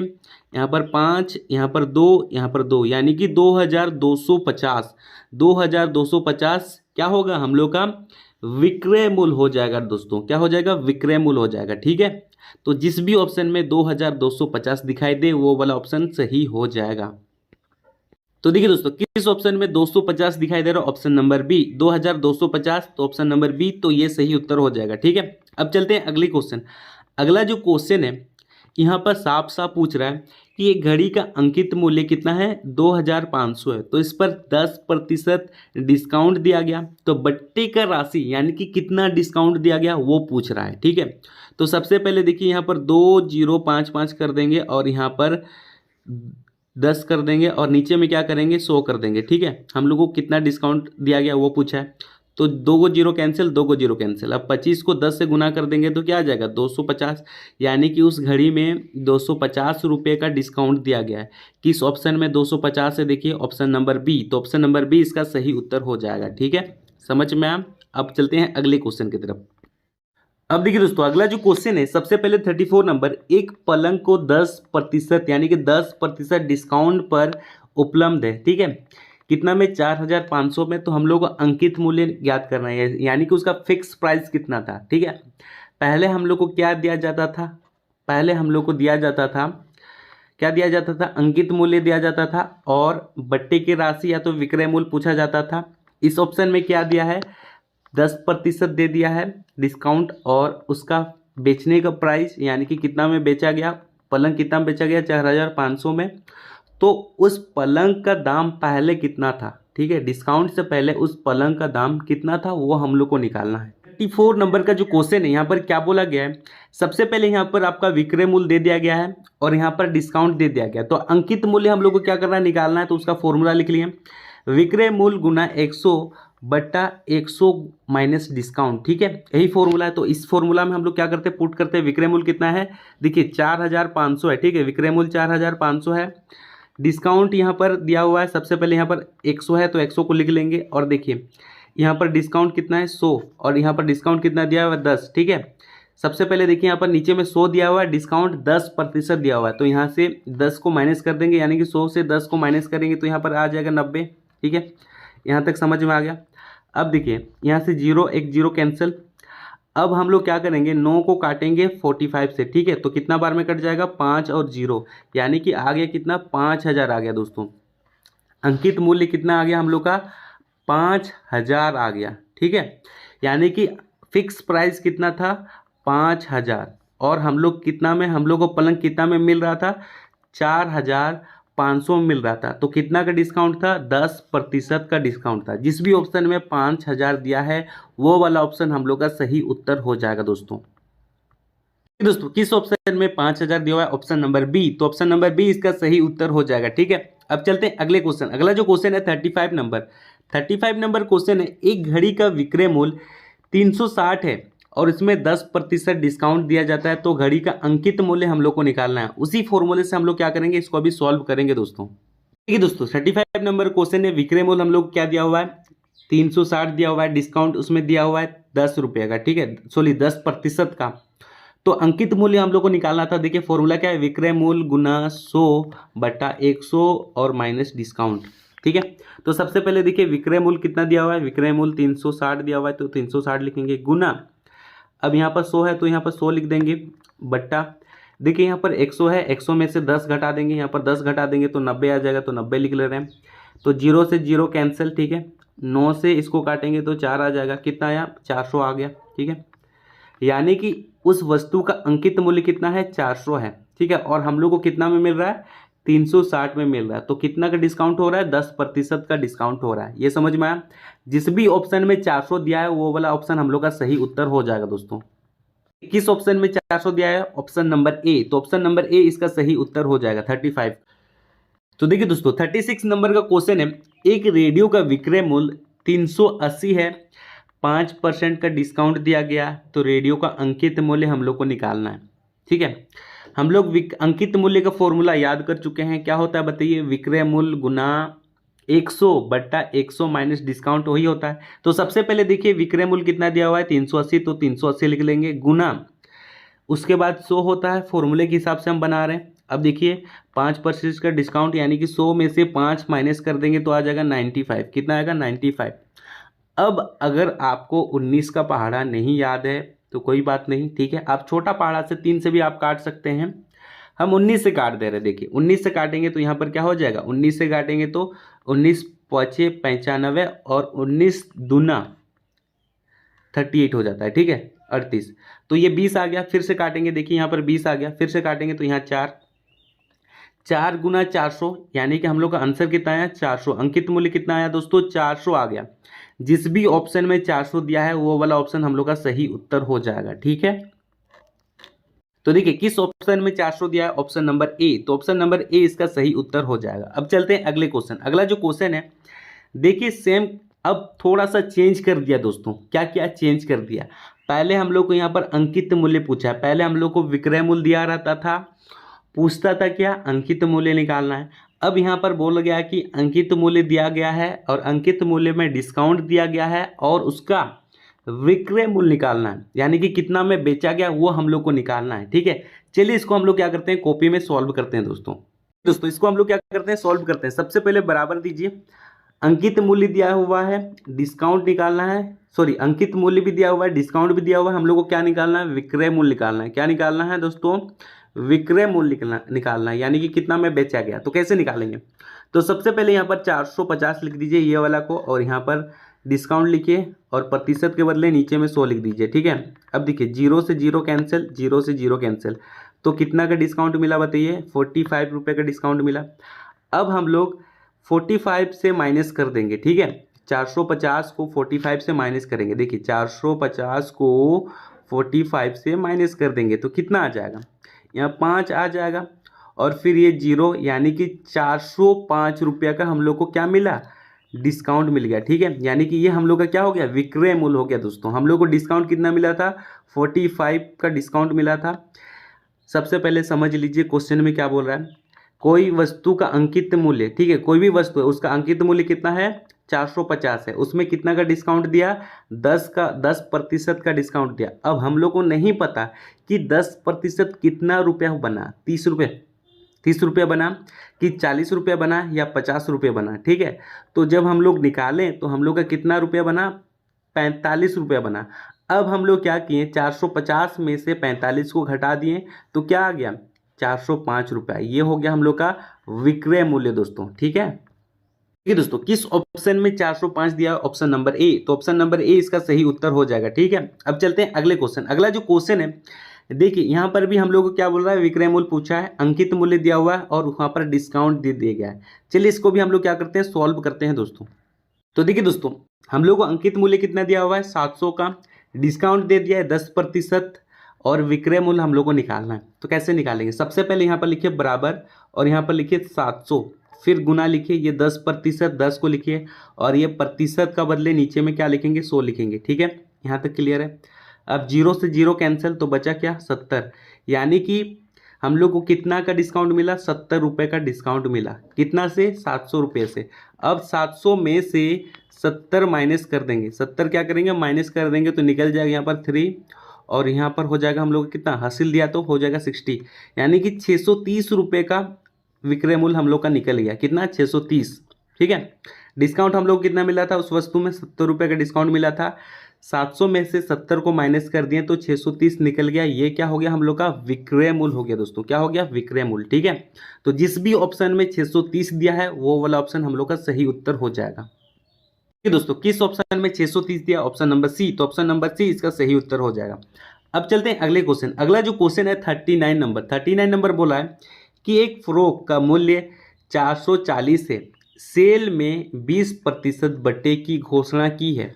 यहाँ पर 5, यहाँ पर 2, यहाँ पर 2, यानी कि 2250। 2250 क्या होगा, हम लोग का विक्रय मूल्य हो जाएगा दोस्तों। क्या हो जाएगा, विक्रय मूल्य हो जाएगा, ठीक है। तो जिस भी ऑप्शन में 2250 दिखाई दे वो वाला ऑप्शन सही हो जाएगा। तो देखिए दोस्तों किस ऑप्शन में 250 दिखाई दे रहा है, ऑप्शन नंबर बी 2250, तो ऑप्शन नंबर बी, तो ये सही उत्तर हो जाएगा, ठीक है। अब चलते हैं अगले क्वेश्चन। अगला जो क्वेश्चन है यहाँ पर साफ साफ पूछ रहा है कि एक घड़ी का अंकित मूल्य कितना है, 2500 है, तो इस पर 10% डिस्काउंट दिया गया। तो बट्टे का राशि यानी कि कितना डिस्काउंट दिया गया वो पूछ रहा है, ठीक है। तो सबसे पहले देखिए यहाँ पर 2055 कर देंगे, और यहाँ पर 10 कर देंगे, और नीचे में क्या करेंगे, 100 कर देंगे, ठीक है। हम लोग को कितना डिस्काउंट दिया गया वो पूछा है। तो 2 को 0 कैंसिल, 2 को 0 कैंसिल। अब 25 को 10 से गुना कर देंगे तो क्या आ जाएगा, 250, यानी कि उस घड़ी में 250 रुपये का डिस्काउंट दिया गया है। किस ऑप्शन में 250 है, देखिए ऑप्शन नंबर बी। तो ऑप्शन नंबर बी इसका सही उत्तर हो जाएगा, ठीक है। समझ में आया। अब चलते हैं अगले क्वेश्चन की तरफ। अब देखिए दोस्तों अगला जो क्वेश्चन है सबसे पहले 34 नंबर, एक पलंग को 10% यानी कि 10% डिस्काउंट पर उपलब्ध है, ठीक है। कितना में, 4500 में। तो हम लोग को अंकित मूल्य ज्ञात करना है, यानी कि उसका फिक्स प्राइस कितना था, ठीक है। पहले हम लोग को क्या दिया जाता था, पहले हम लोग को दिया जाता था, क्या दिया जाता था, अंकित मूल्य दिया जाता था और बट्टे की राशि या तो विक्रय मूल्य पूछा जाता था। इस ऑप्शन में क्या दिया है, 10% दे दिया है डिस्काउंट और उसका बेचने का प्राइस यानी कि कितना में बेचा गया, पलंग कितना में बेचा गया, 4,500 में। तो उस पलंग का दाम पहले कितना था, ठीक है, डिस्काउंट से पहले उस पलंग का दाम कितना था वो हम लोग को निकालना है। 34 नंबर का जो क्वेश्चन है यहाँ पर क्या बोला गया है, सबसे पहले यहाँ पर आपका विक्रय मूल्य दे दिया गया है और यहाँ पर डिस्काउंट दे दिया गया। तो अंकित मूल्य हम लोग को क्या करना है, निकालना है। तो उसका फॉर्मूला लिख लिए, विक्रय मूल्य गुना 100 बट्टा 100 माइनस डिस्काउंट, ठीक है, यही फॉर्मूला है। तो इस फॉर्मूला में हम लोग क्या करते हैं, पुट करते हैं। विक्रय मूल्य कितना है, देखिए 4,500 है, ठीक है, विक्रय मूल्य 4,500 है। डिस्काउंट यहाँ पर दिया हुआ है, सबसे पहले यहाँ पर 100 है तो 100 को लिख लेंगे और देखिए यहाँ पर डिस्काउंट कितना है 100 और यहाँ पर डिस्काउंट कितना दिया हुआ है 10, ठीक है। सबसे पहले देखिए यहाँ पर नीचे में 100 दिया हुआ है, डिस्काउंट 10% दिया हुआ है, तो यहाँ से 10 को माइनस कर देंगे, यानी कि 100 से 10 को माइनस करेंगे तो यहाँ पर आ जाएगा 90, ठीक है। यहाँ तक समझ में आ गया। अब देखिए यहाँ से 0 एक 0 कैंसिल। अब हम लोग क्या करेंगे, 9 को काटेंगे 45 से, ठीक है, तो कितना बार में कट जाएगा, 5 और 0, यानी कि आ गया कितना, 5,000 आ गया दोस्तों। अंकित मूल्य कितना आ गया हम लोग का, 5,000 आ गया, ठीक है, यानी कि फिक्स प्राइस कितना था, 5,000 और हम लोग कितना में, हम लोग को पलंग कितना में मिल रहा था, 4,500 में मिल रहा था। तो कितना का डिस्काउंट था, 10% का डिस्काउंट था। जिस भी ऑप्शन में 5,000 दिया है वो वाला ऑप्शन हम लोग का सही उत्तर हो जाएगा दोस्तों। दोस्तों किस ऑप्शन में 5,000 दिया हुआ है, ऑप्शन नंबर बी, तो ऑप्शन नंबर बी इसका सही उत्तर हो जाएगा, ठीक है। अब चलते हैं अगले क्वेश्चन। अगला जो क्वेश्चन है 35 नंबर, 35 नंबर क्वेश्चन है, एक घड़ी का विक्रय मूल्य 360 है और इसमें 10% डिस्काउंट दिया जाता है, तो घड़ी का अंकित मूल्य हम लोग को निकालना है। उसी फॉर्मूले से हम लोग क्या करेंगे, इसको अभी सॉल्व करेंगे दोस्तों। ठीक है दोस्तों, 35 नंबर क्वेश्चन है, विक्रय मूल्य हम लोग क्या दिया हुआ है, 360 दिया हुआ है, डिस्काउंट उसमें दिया हुआ है 10 रुपये का, ठीक है, सॉरी 10% का। तो अंकित मूल्य हम लोग को निकालना था। देखिए फॉर्मूला क्या है, विक्रय मूल्य गुना 100 बटा 100 और माइनस डिस्काउंट, ठीक है। तो सबसे पहले देखिए विक्रय मूल्य कितना दिया हुआ है, विक्रय मूल्य 360 दिया हुआ है, तो 360 लिखेंगे, गुना, अब यहाँ पर 100 है तो यहाँ पर 100 लिख देंगे, बट्टा, देखिए यहाँ पर 100 है, 100 में से 10 घटा देंगे, यहाँ पर 10 घटा देंगे तो 90 आ जाएगा, तो 90 लिख ले रहे हैं। तो 0 से 0 कैंसिल, ठीक है, 9 से इसको काटेंगे तो 4 आ जाएगा, कितना आया, 400 आ गया, ठीक है। यानी कि उस वस्तु का अंकित मूल्य कितना है, 400 है, ठीक है, और हम लोग को कितना में मिल रहा है, 360 में मिल रहा है। तो कितना का डिस्काउंट हो रहा है, 10% का डिस्काउंट हो रहा है। ये समझ में आया। जिस भी ऑप्शन में 400 दिया है वो वाला ऑप्शन हम लोग का सही उत्तर हो जाएगा दोस्तों। किस ऑप्शन में 400 दिया है, ऑप्शन नंबर ए, तो ऑप्शन नंबर ए इसका सही उत्तर हो जाएगा 35। तो देखिए दोस्तों 36 नंबर का क्वेश्चन है, एक रेडियो का विक्रय मूल्य 380 है, 5% का डिस्काउंट दिया गया, तो रेडियो का अंकित मूल्य हम लोग को निकालना है, ठीक है। हम लोग अंकित मूल्य का फॉर्मूला याद कर चुके हैं, क्या होता है बताइए, विक्रय मूल्य गुना 100 बट्टा 100 माइनस डिस्काउंट वही होता है। तो सबसे पहले देखिए विक्रय मूल्य कितना दिया हुआ है, 380, तो 380 लिख लेंगे, गुना, उसके बाद 100 होता है, फॉर्मूले के हिसाब से हम बना रहे हैं। अब देखिए 5% का डिस्काउंट, यानी कि 100 में से 5 माइनस कर देंगे तो आ जाएगा 95, कितना आएगा 95। अब अगर आपको 19 का पहाड़ा नहीं याद है तो कोई बात नहीं, ठीक है, आप छोटा पहाड़ा से 3 से भी आप काट सकते हैं। हम 19 से काट दे रहे हैं, देखिए 19 से काटेंगे तो यहाँ पर क्या हो जाएगा, 19 से काटेंगे तो 19 पचे 95 और 19 दूना 38 हो जाता है, ठीक है, 38। तो ये 20 आ गया, फिर से काटेंगे, देखिए यहाँ पर 20 आ गया, फिर से काटेंगे तो यहाँ 4 गुना 400, यानी कि हम लोग का आंसर कितना आया, 400। अंकित मूल्य कितना आया दोस्तों, 400 आ गया। जिस भी ऑप्शन में 400 दिया है वो वाला ऑप्शन हम लोग का सही उत्तर हो जाएगा, ठीक है। तो देखिए किस ऑप्शन में 400 दिया है, ऑप्शन नंबर ए, तो ऑप्शन नंबर ए इसका सही उत्तर हो जाएगा। अब चलते हैं अगले क्वेश्चन। अगला जो क्वेश्चन है देखिए सेम, अब थोड़ा सा चेंज कर दिया दोस्तों, क्या क्या चेंज कर दिया। पहले हम लोग को यहाँ पर अंकित मूल्य पूछा है, पहले हम लोग को विक्रय मूल्य दिया रहता था, पूछता था क्या, अंकित मूल्य निकालना है। अब यहाँ पर बोला गया कि अंकित मूल्य दिया गया है और अंकित मूल्य में डिस्काउंट दिया गया है और उसका विक्रय मूल्य निकालना है, यानी कि कितना में बेचा गया वो हम लोग को निकालना है, ठीक है। चलिए इसको हम लोग क्या करते हैं, कॉपी में सॉल्व करते हैं दोस्तों। इसको हम लोग क्या करते हैं, सॉल्व करते हैं। सबसे पहले बराबर दीजिए, अंकित मूल्य दिया हुआ है, डिस्काउंट निकालना है, सॉरी अंकित मूल्य भी दिया हुआ है, डिस्काउंट भी दिया हुआ है, हम लोग को क्या निकालना है, विक्रय मूल्य निकालना है। क्या निकालना है दोस्तों, विक्रय मूल्य निकालना है, यानी कि कितना में बेचा गया। तो कैसे निकालेंगे, तो सबसे पहले यहाँ पर 450 लिख दीजिए ये वाला को, और यहाँ पर डिस्काउंट लिखिए और प्रतिशत के बदले नीचे में 100 लिख दीजिए, ठीक है। अब देखिए 0 से 0 कैंसिल, 0 से 0 कैंसिल, तो कितना का डिस्काउंट मिला बताइए, 45 रुपये का डिस्काउंट मिला। अब हम लोग 45 से माइनस कर देंगे, ठीक है। 450 को 45 से माइनस करेंगे, देखिए 450 को 45 से माइनस कर देंगे तो कितना आ जाएगा, यहाँ 5 आ जाएगा, और फिर ये 0, यानी कि 405 रुपये का हम लोग को क्या मिला, डिस्काउंट मिल गया, ठीक है। यानी कि ये हम लोग का क्या हो गया, विक्रय मूल्य हो गया दोस्तों। हम लोग को डिस्काउंट कितना मिला था, 45 का डिस्काउंट मिला था। सबसे पहले समझ लीजिए क्वेश्चन में क्या बोल रहा है, कोई वस्तु का अंकित मूल्य, ठीक है, कोई भी वस्तु है उसका अंकित मूल्य कितना है, 450 है, उसमें कितना का डिस्काउंट दिया, 10% का डिस्काउंट दिया। अब हम लोग को नहीं पता कि 10% कितना रुपया बना, 30 रुपये बना कि 40 रुपये बना या 50 रुपये बना, ठीक है। तो जब हम लोग निकालें तो हम लोग का कितना रुपया बना, 45 रुपया बना। अब हम लोग क्या किए, 450 में से 45 को घटा दिए तो क्या आ गया, 405 रुपया। ये हो गया हम लोग का विक्रय मूल्य दोस्तों, ठीक है। ठीक है दोस्तों, किस ऑप्शन में 405 दिया, ऑप्शन नंबर ए, तो ऑप्शन नंबर ए इसका सही उत्तर हो जाएगा, ठीक है। अब चलते हैं अगले क्वेश्चन। अगला जो क्वेश्चन है देखिए, यहाँ पर भी हम लोग को क्या बोल रहा है, विक्रय मूल्य पूछा है, अंकित मूल्य दिया हुआ है और वहाँ पर डिस्काउंट दे दिया गया है। चलिए इसको भी हम लोग क्या करते हैं, सॉल्व करते हैं दोस्तों। तो देखिए दोस्तों, हम लोग को अंकित मूल्य कितना दिया हुआ है, 700 का, डिस्काउंट दे दिया है 10%, और विक्रय मूल्य हम लोग को निकालना है। तो कैसे निकालेंगे, सबसे पहले यहाँ पर लिखिए बराबर, और यहाँ पर लिखिए 700, फिर गुना लिखिए, ये 10%, 10 को लिखिए, और ये प्रतिशत का बदले नीचे में क्या लिखेंगे, 100 लिखेंगे, ठीक है। यहाँ तक क्लियर है। अब 0 से 0 कैंसिल, तो बचा क्या, 70, यानी कि हम लोग को कितना का डिस्काउंट मिला, 70 रुपये का डिस्काउंट मिला, कितना से, 700 रुपये से। अब 700 में से 70 माइनस कर देंगे, 70 क्या करेंगे, माइनस कर देंगे, तो निकल जाएगा यहाँ पर 3, और यहाँ पर हो जाएगा हम लोग कितना, हासिल दिया तो हो जाएगा 60, यानी कि 630 रुपये का विक्रय मूल्य हम लोग का निकल गया, कितना, 630, ठीक है। डिस्काउंट हम लोग कितना मिला था उस वस्तु में, 70 रुपये का डिस्काउंट मिला था, 700 में से 70 को माइनस कर दिए तो 630 निकल गया। ये क्या हो गया, हम लोग का विक्रय मूल्य हो गया दोस्तों, क्या हो गया, विक्रय मूल्य, ठीक है। तो जिस भी ऑप्शन में 630 दिया है वो वाला ऑप्शन हम लोग का सही उत्तर हो जाएगा। दोस्तों किस ऑप्शन में 630 दिया, ऑप्शन नंबर सी, तो ऑप्शन नंबर सी इसका सही उत्तर हो जाएगा। अब चलते हैं अगले क्वेश्चन। अगला जो क्वेश्चन है 39 नंबर बोला है कि एक फ्रॉक का मूल्य 440 है, सेल में 20% बट्टे की घोषणा की है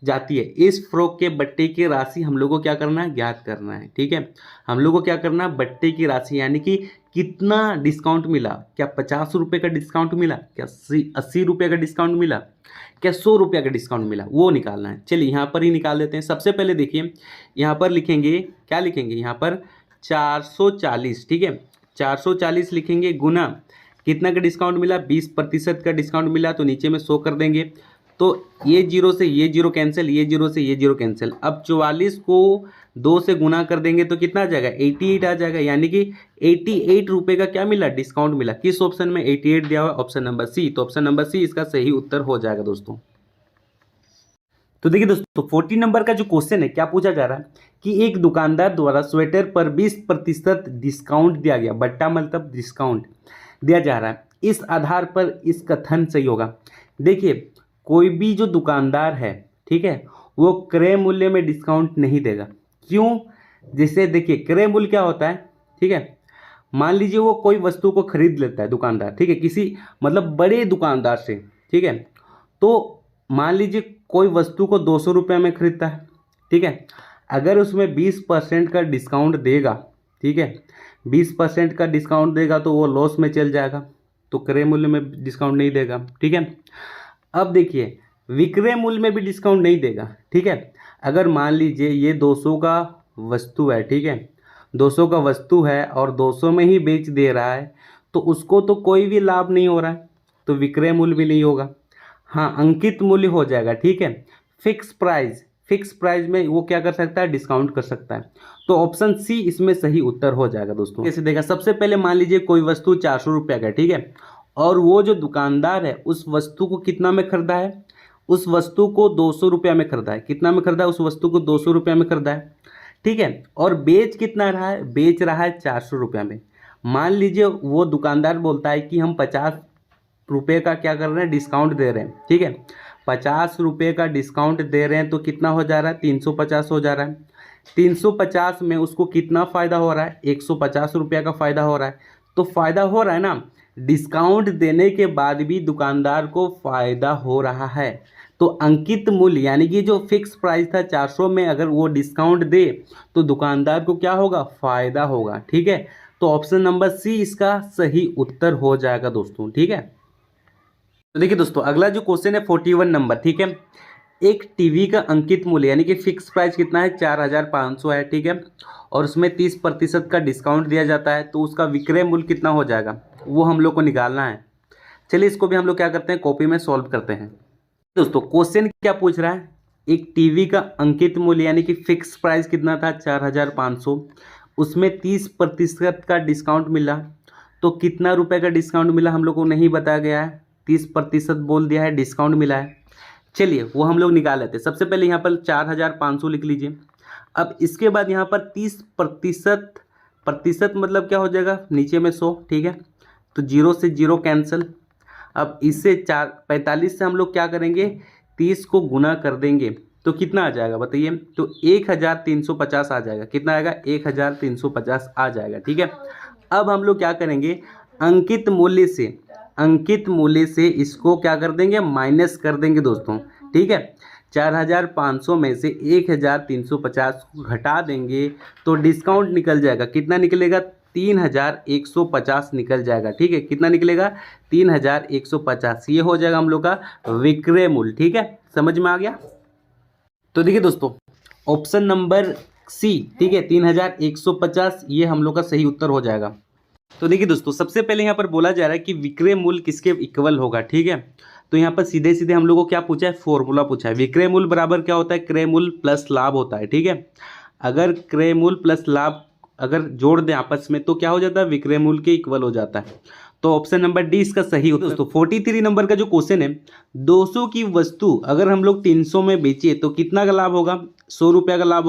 जाती है। इस फ्रॉक के बट्टे की राशि हम लोग को क्या करना है, ज्ञात करना है, ठीक है। हम लोग को क्या करना है, बट्टे की राशि, यानी कि कितना डिस्काउंट मिला, क्या 50 रुपये का डिस्काउंट मिला, क्या 80 रुपये का डिस्काउंट मिला, क्या 100 रुपये का डिस्काउंट मिला, वो निकालना है। चलिए यहाँ पर ही निकाल देते हैं। सबसे पहले देखिए यहाँ पर लिखेंगे, क्या लिखेंगे यहाँ पर, 440, ठीक है, 440 लिखेंगे, गुना कितना का डिस्काउंट मिला, 20% का डिस्काउंट मिला, तो नीचे में 100 कर देंगे, तो ये 0 से ये 0 कैंसिल, ये 0 से ये 0 कैंसिल। अब 44 को 2 से गुना कर देंगे तो कितना आ जाएगा, 88 आ जाएगा, यानी कि 88 रुपये का क्या मिला, डिस्काउंट मिला। किस ऑप्शन में 88 दिया हुआ, ऑप्शन नंबर सी, तो ऑप्शन नंबर सी इसका सही उत्तर हो जाएगा दोस्तों। तो देखिए दोस्तों 40 नंबर का जो क्वेश्चन है, क्या पूछा जा रहा है कि एक दुकानदार द्वारा स्वेटर पर 20% डिस्काउंट दिया गया, बट्टा मतलब डिस्काउंट दिया जा रहा है, इस आधार पर इस कथन सही होगा। देखिए कोई भी जो दुकानदार है, ठीक है, वो क्रय मूल्य में डिस्काउंट नहीं देगा। क्यों, जैसे देखिए क्रय मूल्य क्या होता है, ठीक है, मान लीजिए वो कोई वस्तु को खरीद लेता है दुकानदार, ठीक है, किसी मतलब बड़े दुकानदार से, ठीक है, तो मान लीजिए कोई वस्तु को 200 रुपये में खरीदता है, ठीक है, अगर उसमें 20% का डिस्काउंट देगा, ठीक है, 20% का डिस्काउंट देगा तो वो लॉस में चल जाएगा, तो क्रय मूल्य में डिस्काउंट नहीं देगा, ठीक है। अब देखिए विक्रय मूल्य में भी डिस्काउंट नहीं देगा, ठीक है। अगर मान लीजिए ये 200 का वस्तु है, ठीक है, 200 का वस्तु है और 200 में ही बेच दे रहा है, तो उसको तो कोई भी लाभ नहीं हो रहा है, तो विक्रय मूल्य भी नहीं होगा। हाँ, अंकित मूल्य हो जाएगा, ठीक है। फिक्स प्राइस में वो क्या कर सकता है, डिस्काउंट कर सकता है, तो ऑप्शन सी इसमें सही उत्तर हो जाएगा दोस्तों। कैसे देगा, सबसे पहले मान लीजिए कोई वस्तु 400 रुपये का, ठीक है, और वो जो दुकानदार है उस वस्तु को कितना में खरीदा है, उस वस्तु को 200 रुपया में खरीदा है। कितना में खरीदा है, उस वस्तु को 200 रुपया में खरीदा है, ठीक है। और बेच कितना रहा है, बेच रहा है 400 रुपया में। मान लीजिए वो दुकानदार बोलता है कि हम 50 रुपये का क्या कर रहे हैं, डिस्काउंट दे रहे हैं, ठीक है। 50 रुपये का डिस्काउंट दे रहे हैं तो कितना हो जा रहा है, 350 हो जा रहा है। 350 में उसको कितना फ़ायदा हो रहा है, 150 रुपया का फ़ायदा हो रहा है। तो फ़ायदा हो रहा है ना, डिस्काउंट देने के बाद भी दुकानदार को फ़ायदा हो रहा है। तो अंकित मूल्य यानी कि जो फिक्स प्राइस था 400 में, अगर वो डिस्काउंट दे तो दुकानदार को क्या होगा, फ़ायदा होगा, ठीक है। तो ऑप्शन नंबर सी इसका सही उत्तर हो जाएगा दोस्तों, ठीक है। तो देखिए दोस्तों, अगला जो क्वेश्चन है 41 नंबर, ठीक है। एक टीवी का अंकित मूल्य यानी कि फिक्स प्राइस कितना है, 4500 है, ठीक है। और उसमें 30% का डिस्काउंट दिया जाता है, तो उसका विक्रय मूल्य कितना हो जाएगा, वो हम लोग को निकालना है। चलिए इसको भी हम लोग क्या करते हैं, कॉपी में सॉल्व करते हैं। दोस्तों क्वेश्चन क्या पूछ रहा है, एक टीवी का अंकित मूल्य यानी कि फिक्स प्राइस कितना था, 4500, उसमें 30% का डिस्काउंट मिला। तो कितना रुपए का डिस्काउंट मिला हम लोग को नहीं बताया गया है, 30% बोल दिया है, डिस्काउंट मिला है। चलिए वो हम लोग निकाल लेते हैं। सबसे पहले यहाँ पर 4500 लिख लीजिए। अब इसके बाद यहाँ पर 30% प्रतिशत मतलब क्या हो जाएगा, नीचे में 100, ठीक है। तो 0 से 0 कैंसिल। अब इससे 45 से हम लोग क्या करेंगे, 30 को गुना कर देंगे तो कितना आ जाएगा बताइए, तो 1350 आ जाएगा। कितना आएगा, 1350 आ जाएगा, ठीक है। अब हम लोग क्या करेंगे, अंकित मूल्य से इसको क्या कर देंगे, माइनस कर देंगे दोस्तों, ठीक है। 4500 में से 1350 को घटा देंगे तो डिस्काउंट निकल जाएगा। कितना निकलेगा, 3150 निकल जाएगा, ठीक है। कितना निकलेगा, 3150। ये हो जाएगा हम लोग का विक्रय मूल्य, ठीक है। समझ में आ गया। तो देखिए दोस्तों, ऑप्शन नंबर सी, ठीक है, 3150 ये हम लोग का सही उत्तर हो जाएगा। तो देखिए दोस्तों, सबसे पहले यहाँ पर बोला जा रहा है कि विक्रय मूल्य किसके इक्वल होगा, ठीक है। तो यहाँ पर सीधे सीधे हम लोग को क्या पूछा है, फॉर्मूला पूछा है। विक्रय मूल्य बराबर क्या होता है, क्रय मूल्य प्लस लाभ होता है, ठीक है। अगर क्रय मूल्य प्लस लाभ अगर जोड़ दें आपस में तो क्या हो जाता है, विक्रय मूल्य के इक्वल हो जाता है। तो ऑप्शन नंबर डी इसका सही उत्तर। दोस्तों 43 नंबर का जो क्वेश्चन है, 200 की वस्तु अगर हम लोग 300 में बेचे तो कितना का लाभ होगा, 100 रुपया का लाभ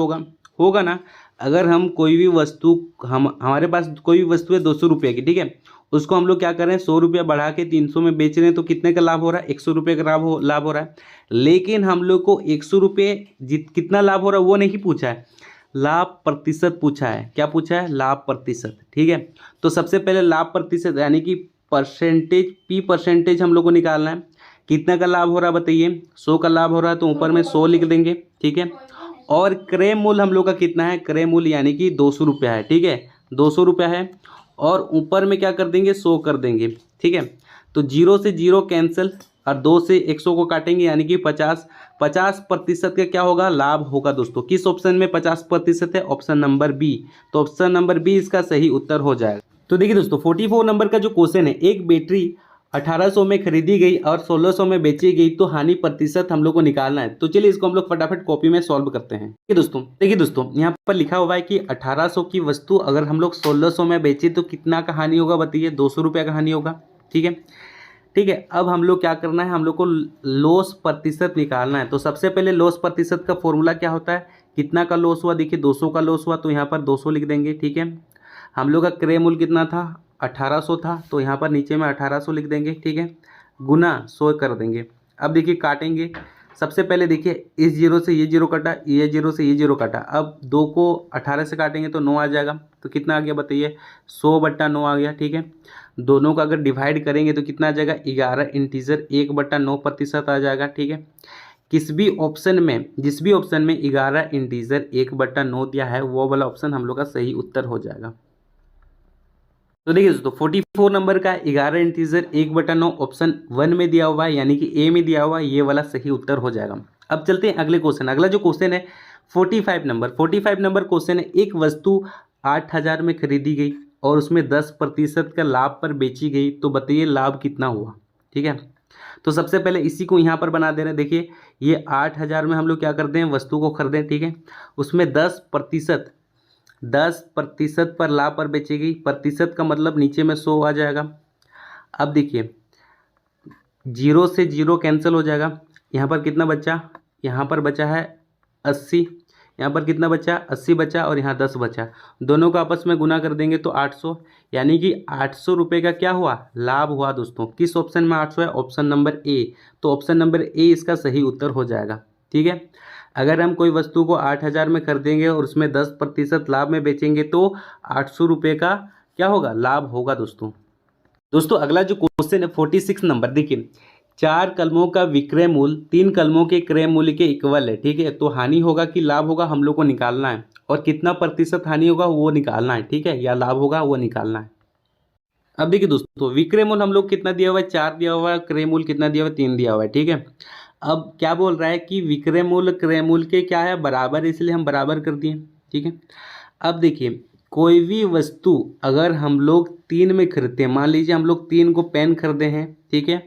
होगा ना। अगर हम कोई भी वस्तु, हमारे पास कोई भी वस्तु है 200 रुपये की, ठीक है, उसको हम लोग क्या कर रहे हैं, 100 रुपया बढ़ा के 300 में बेच रहे हैं तो कितने का लाभ हो रहा है, 100 रुपये का लाभ हो रहा है। लेकिन हम लोग को 100 रुपये कितना लाभ हो रहा है वो नहीं पूछा है, लाभ प्रतिशत पूछा है। क्या पूछा है, लाभ प्रतिशत, ठीक है। तो सबसे पहले लाभ प्रतिशत यानी कि परसेंटेज, परसेंटेज हम लोग को निकालना है। कितना का लाभ हो रहा है बताइए, 100 का लाभ हो रहा है तो ऊपर में 100 लिख देंगे, ठीक है। और क्रय मूल्य हम लोग का कितना है, क्रय मूल्य यानी कि 200 रुपया है, ठीक है, 200 रुपया है। और ऊपर में क्या कर देंगे, 100 कर देंगे, ठीक है। तो 0 से 0 कैंसिल और 2 से 100 को काटेंगे यानी कि 50% का क्या होगा, लाभ होगा दोस्तों। किस ऑप्शन में 50% है, ऑप्शन नंबर बी। तो ऑप्शन नंबर बी इसका सही उत्तर हो जाएगा। तो देखिए दोस्तों 44 नंबर का जो क्वेश्चन है, एक बैटरी 1800 में खरीदी गई और 1600 में बेची गई तो हानि प्रतिशत हम लोग को निकालना है। तो चलिए इसको हम लोग फटाफट कॉपी में सॉल्व करते हैं। देखिए दोस्तों यहाँ पर लिखा हुआ है कि 1800 की वस्तु अगर हम लोग 1600 में बेचे तो कितना का हानि होगा बताइए, 200 रुपया का हानि होगा, ठीक है। ठीक है, अब हम लोग क्या करना है, हम लोग को लॉस प्रतिशत निकालना है। तो सबसे पहले लॉस प्रतिशत का फॉर्मूला क्या होता है, कितना का लॉस हुआ, देखिए 200 का लॉस हुआ तो यहाँ पर 200 लिख देंगे, ठीक है। हम लोग का क्रय मूल्य कितना था, 1800 था तो यहाँ पर नीचे में 1800 लिख देंगे, ठीक है, गुना 100 कर देंगे। अब देखिए काटेंगे, सबसे पहले देखिए इस जीरो से ये जीरो कटा, ये जीरो से ये जीरो कटा। अब 2 को 18 से काटेंगे तो 9 आ जाएगा। तो कितना आ गया बताइए, 100/9 आ गया, ठीक है। दोनों का अगर डिवाइड करेंगे तो कितना आ जाएगा, 11 इंटीजर 1/9% आ जाएगा, ठीक है। जिस भी ऑप्शन में 11 इंटीजर 1/9 दिया है वो वाला ऑप्शन हम लोग का सही उत्तर हो जाएगा। तो देखिए दोस्तों 44 नंबर का 11 इंटीजर 1/9 ऑप्शन 1 में दिया हुआ है यानी कि ए में दिया हुआ है, ये वाला सही उत्तर हो जाएगा। अब चलते हैं अगले क्वेश्चन। अगला जो क्वेश्चन है 45 नंबर क्वेश्चन है, एक वस्तु 8000 में खरीदी गई और उसमें 10% का लाभ पर बेची गई तो बताइए लाभ कितना हुआ, ठीक है। तो सबसे पहले इसी को यहाँ पर बना दे रहे हैं। देखिए ये 8000 में हम लोग क्या करते हैं, वस्तु को खरीदें, ठीक है। उसमें 10% पर लाभ पर बेची गई, प्रतिशत का मतलब नीचे में 100 आ जाएगा। अब देखिए जीरो से जीरो कैंसिल हो जाएगा, यहाँ पर कितना बचा, यहाँ पर बचा है 80, यहाँ पर कितना बचा 80 बचा और यहाँ 10 बचा, दोनों को आपस में गुना कर देंगे तो 800, यानी कि 800 रुपये का क्या हुआ, लाभ हुआ दोस्तों। किस ऑप्शन में 800 है, ऑप्शन नंबर ए, तो ऑप्शन नंबर ए इसका सही उत्तर हो जाएगा। ठीक है, अगर हम कोई वस्तु को 8000 में खरीदेंगे और उसमें 10% लाभ में बेचेंगे तो 800 रुपये का क्या होगा, लाभ होगा दोस्तों। दोस्तों अगला जो क्वेश्चन है 46 नंबर, देखिए 4 कलमों का विक्रय मूल्य 3 कलमों के क्रय मूल्य के इक्वल है। ठीक है, तो हानि होगा कि लाभ होगा हम लोग को निकालना है, और कितना प्रतिशत हानि होगा वो निकालना है। ठीक है, या लाभ होगा वो निकालना है। अब देखिए दोस्तों विक्रय मूल्य हम लोग कितना दिया हुआ है, 4 दिया हुआ है, क्रय मूल्य कितना दिया हुआ है, 3 दिया हुआ है। ठीक है, अब क्या बोल रहा है कि विक्रय मूल्य क्रय मूल्य के क्या है, बराबर, इसलिए हम बराबर कर दिए। ठीक है, अब देखिए कोई भी वस्तु अगर हम लोग 3 में खरीदते हैं, मान लीजिए हम लोग 3 को पेन खरीदे हैं। ठीक है,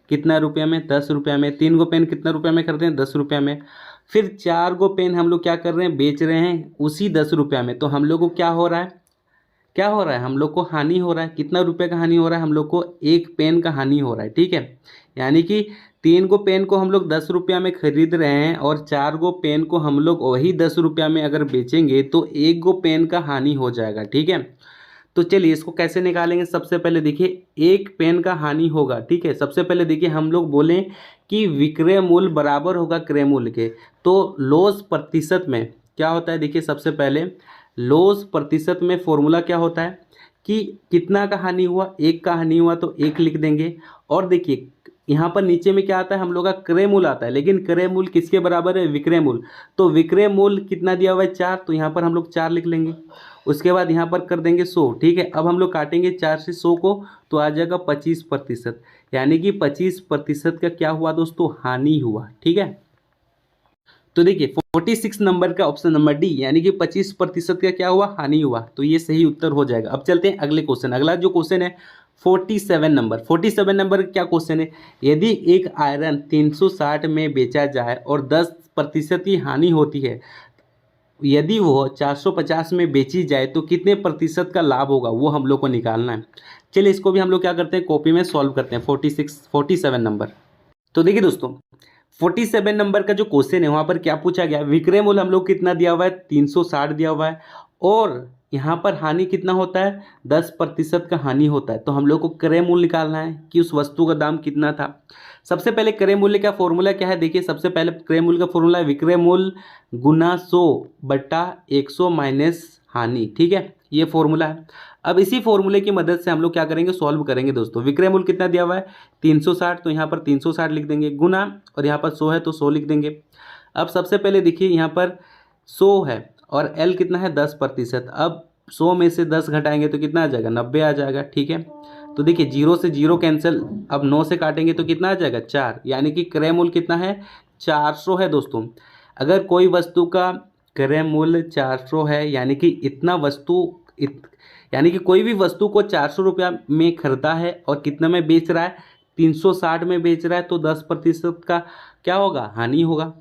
कितना रुपये में, 10 रुपये में। 3 को पेन कितना रुपये में खरीदे हैं, 10 रुपये में। फिर 4 को पेन हम लोग क्या कर रहे हैं, बेच रहे हैं उसी 10 रुपये में, तो हम लोग को क्या हो रहा है, क्या हो रहा है, हम लोग को हानि हो रहा है। कितना रुपए का हानि हो रहा है, हम लोग को 1 पेन का हानि हो रहा है। ठीक है, यानी कि 3 गो पेन को हम लोग 10 रुपया में खरीद रहे हैं और 4 गो पेन को हम लोग वही 10 रुपया में अगर बेचेंगे तो 1 गो पेन का हानि हो जाएगा। ठीक है, तो चलिए इसको कैसे निकालेंगे। सबसे पहले देखिए 1 पेन का हानि होगा। ठीक है, सबसे पहले देखिए हम लोग बोलें कि विक्रय मूल्य बराबर होगा क्रय मूल्य के, तो लॉस प्रतिशत में क्या होता है, देखिए सबसे पहले लॉस प्रतिशत में फॉर्मूला क्या होता है कि कितना का हानि हुआ, 1 का हानि हुआ तो 1 लिख देंगे। और देखिए यहाँ पर नीचे में क्या आता है, हम लोग का क्रय मूल्य आता है, लेकिन क्रय मूल्य किसके बराबर है, विक्रय मूल्य। तो विक्रय मूल्य कितना दिया हुआ है, 4, तो यहाँ पर हम लोग 4 लिख लेंगे। उसके बाद यहाँ पर कर देंगे 100। ठीक है, अब हम लोग काटेंगे 4 से 100 को तो आ जाएगा 25%, यानी कि 25% का क्या हुआ दोस्तों, हानि हुआ। ठीक है, तो देखिए 46 नंबर का ऑप्शन नंबर डी, यानी कि 25% का क्या हुआ, हानि हुआ, तो ये सही उत्तर हो जाएगा। अब चलते हैं अगले क्वेश्चन। अगला जो क्वेश्चन है 47 नंबर, 47 नंबर क्या क्वेश्चन है, यदि एक आयरन 360 में बेचा जाए और 10% की हानि होती है, यदि वो 450 में बेची जाए तो कितने प्रतिशत का लाभ होगा, वो हम लोग को निकालना है। चलिए इसको भी हम लोग क्या करते हैं, कॉपी में सॉल्व करते हैं। 47 नंबर, तो देखिए दोस्तों 47 नंबर का जो क्वेश्चन है वहाँ पर क्या पूछा गया, विक्रय मूल्य हम लोग कितना दिया हुआ है, 360 दिया हुआ है, और यहाँ पर हानि कितना होता है, 10% का हानि होता है। तो हम लोग को क्रय मूल्य निकालना है कि उस वस्तु का दाम कितना था। सबसे पहले क्रय मूल्य का फॉर्मूला क्या है, देखिए सबसे पहले क्रय मूल्य का फॉर्मूला है विक्रय मूल्य गुना 100/100 माइनस हानि। ठीक है, ये फॉर्मूला है। अब इसी फॉर्मूले की मदद से हम लोग क्या करेंगे, सॉल्व करेंगे दोस्तों। विक्रय मूल्य कितना दिया हुआ है, 360, तो यहाँ पर 360 लिख देंगे, गुना, और यहाँ पर 100 है तो 100 लिख देंगे। अब सबसे पहले देखिए यहाँ पर 100 है और एल कितना है, 10%। अब 100 में से 10 घटाएंगे तो कितना आ जाएगा, 90 आ जाएगा। ठीक है, तो देखिए 0 से 0 कैंसिल, अब 9 से काटेंगे तो कितना आ जाएगा, 4, यानी कि क्रय मूल्य कितना है, 400 है दोस्तों। अगर कोई वस्तु का क्रय मूल्य 400 है, यानी कि इतना वस्तु यानी कि कोई भी वस्तु को 400 रुपया में खरीदा है और कितना में बेच रहा है, 360 में बेच रहा है, तो 10% का क्या होगा, हानि होगा।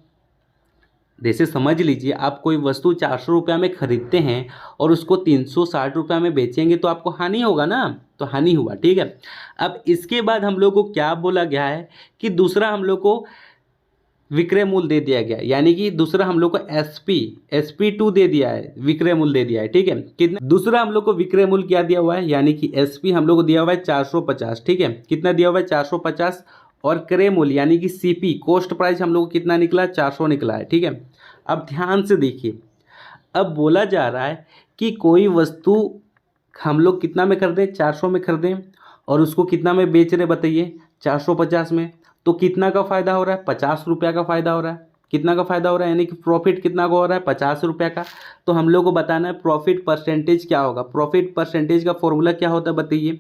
जैसे समझ लीजिए आप कोई वस्तु 400 रुपया में खरीदते हैं और उसको 360 रुपया में बेचेंगे तो आपको हानि होगा ना, तो हानि हुआ। ठीक है, अब इसके बाद हम लोग को क्या बोला गया है कि दूसरा हम लोग को विक्रय मूल्य दे दिया गया, यानी कि दूसरा हम लोग को SP2 दे दिया है, विक्रय मूल्य दे दिया है। ठीक है, कितना, दूसरा हम लोग को विक्रय मूल्य क्या दिया हुआ है, यानी कि SP हम लोग को दिया हुआ है 450। ठीक है, कितना दिया हुआ है, 450, और क्रय मूल्य यानी कि CP कॉस्ट प्राइस हम लोग को कितना निकला, 400 निकला है। ठीक है, अब ध्यान से देखिए, अब बोला जा रहा है कि कोई वस्तु हम लोग कितना में खरीदें, 400 में खरीदें, और उसको कितना में बेच रहे बताइए, 450 में, तो कितना का फायदा हो रहा है, 50 रुपया का फायदा हो रहा है। कितना का फायदा हो रहा है, यानी कि प्रॉफिट कितना का हो रहा है, 50 रुपया का। तो हम लोग को बताना है प्रॉफिट परसेंटेज क्या होगा। प्रॉफिट परसेंटेज का फॉर्मूला क्या होता है बताइए,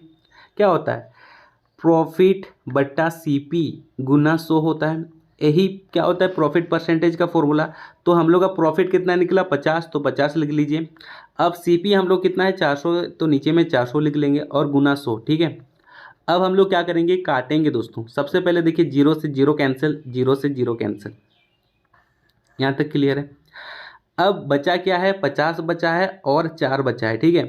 क्या होता है, प्रॉफिट बट्टा CP गुना 100 होता है। यही क्या होता है प्रॉफिट परसेंटेज का फॉर्मूला। तो हम लोग का प्रॉफिट कितना निकला, 50, तो 50 लिख लीजिए। अब CP हम लोग कितना है, 400, तो नीचे में 400 लिख लेंगे और गुना 100। ठीक है, अब हम लोग क्या करेंगे, काटेंगे दोस्तों। सबसे पहले देखिए 0 से 0 कैंसिल, 0 से 0 कैंसिल, यहाँ तक क्लियर है। अब बचा क्या है, 50 बचा है और 4 बचा है। ठीक है,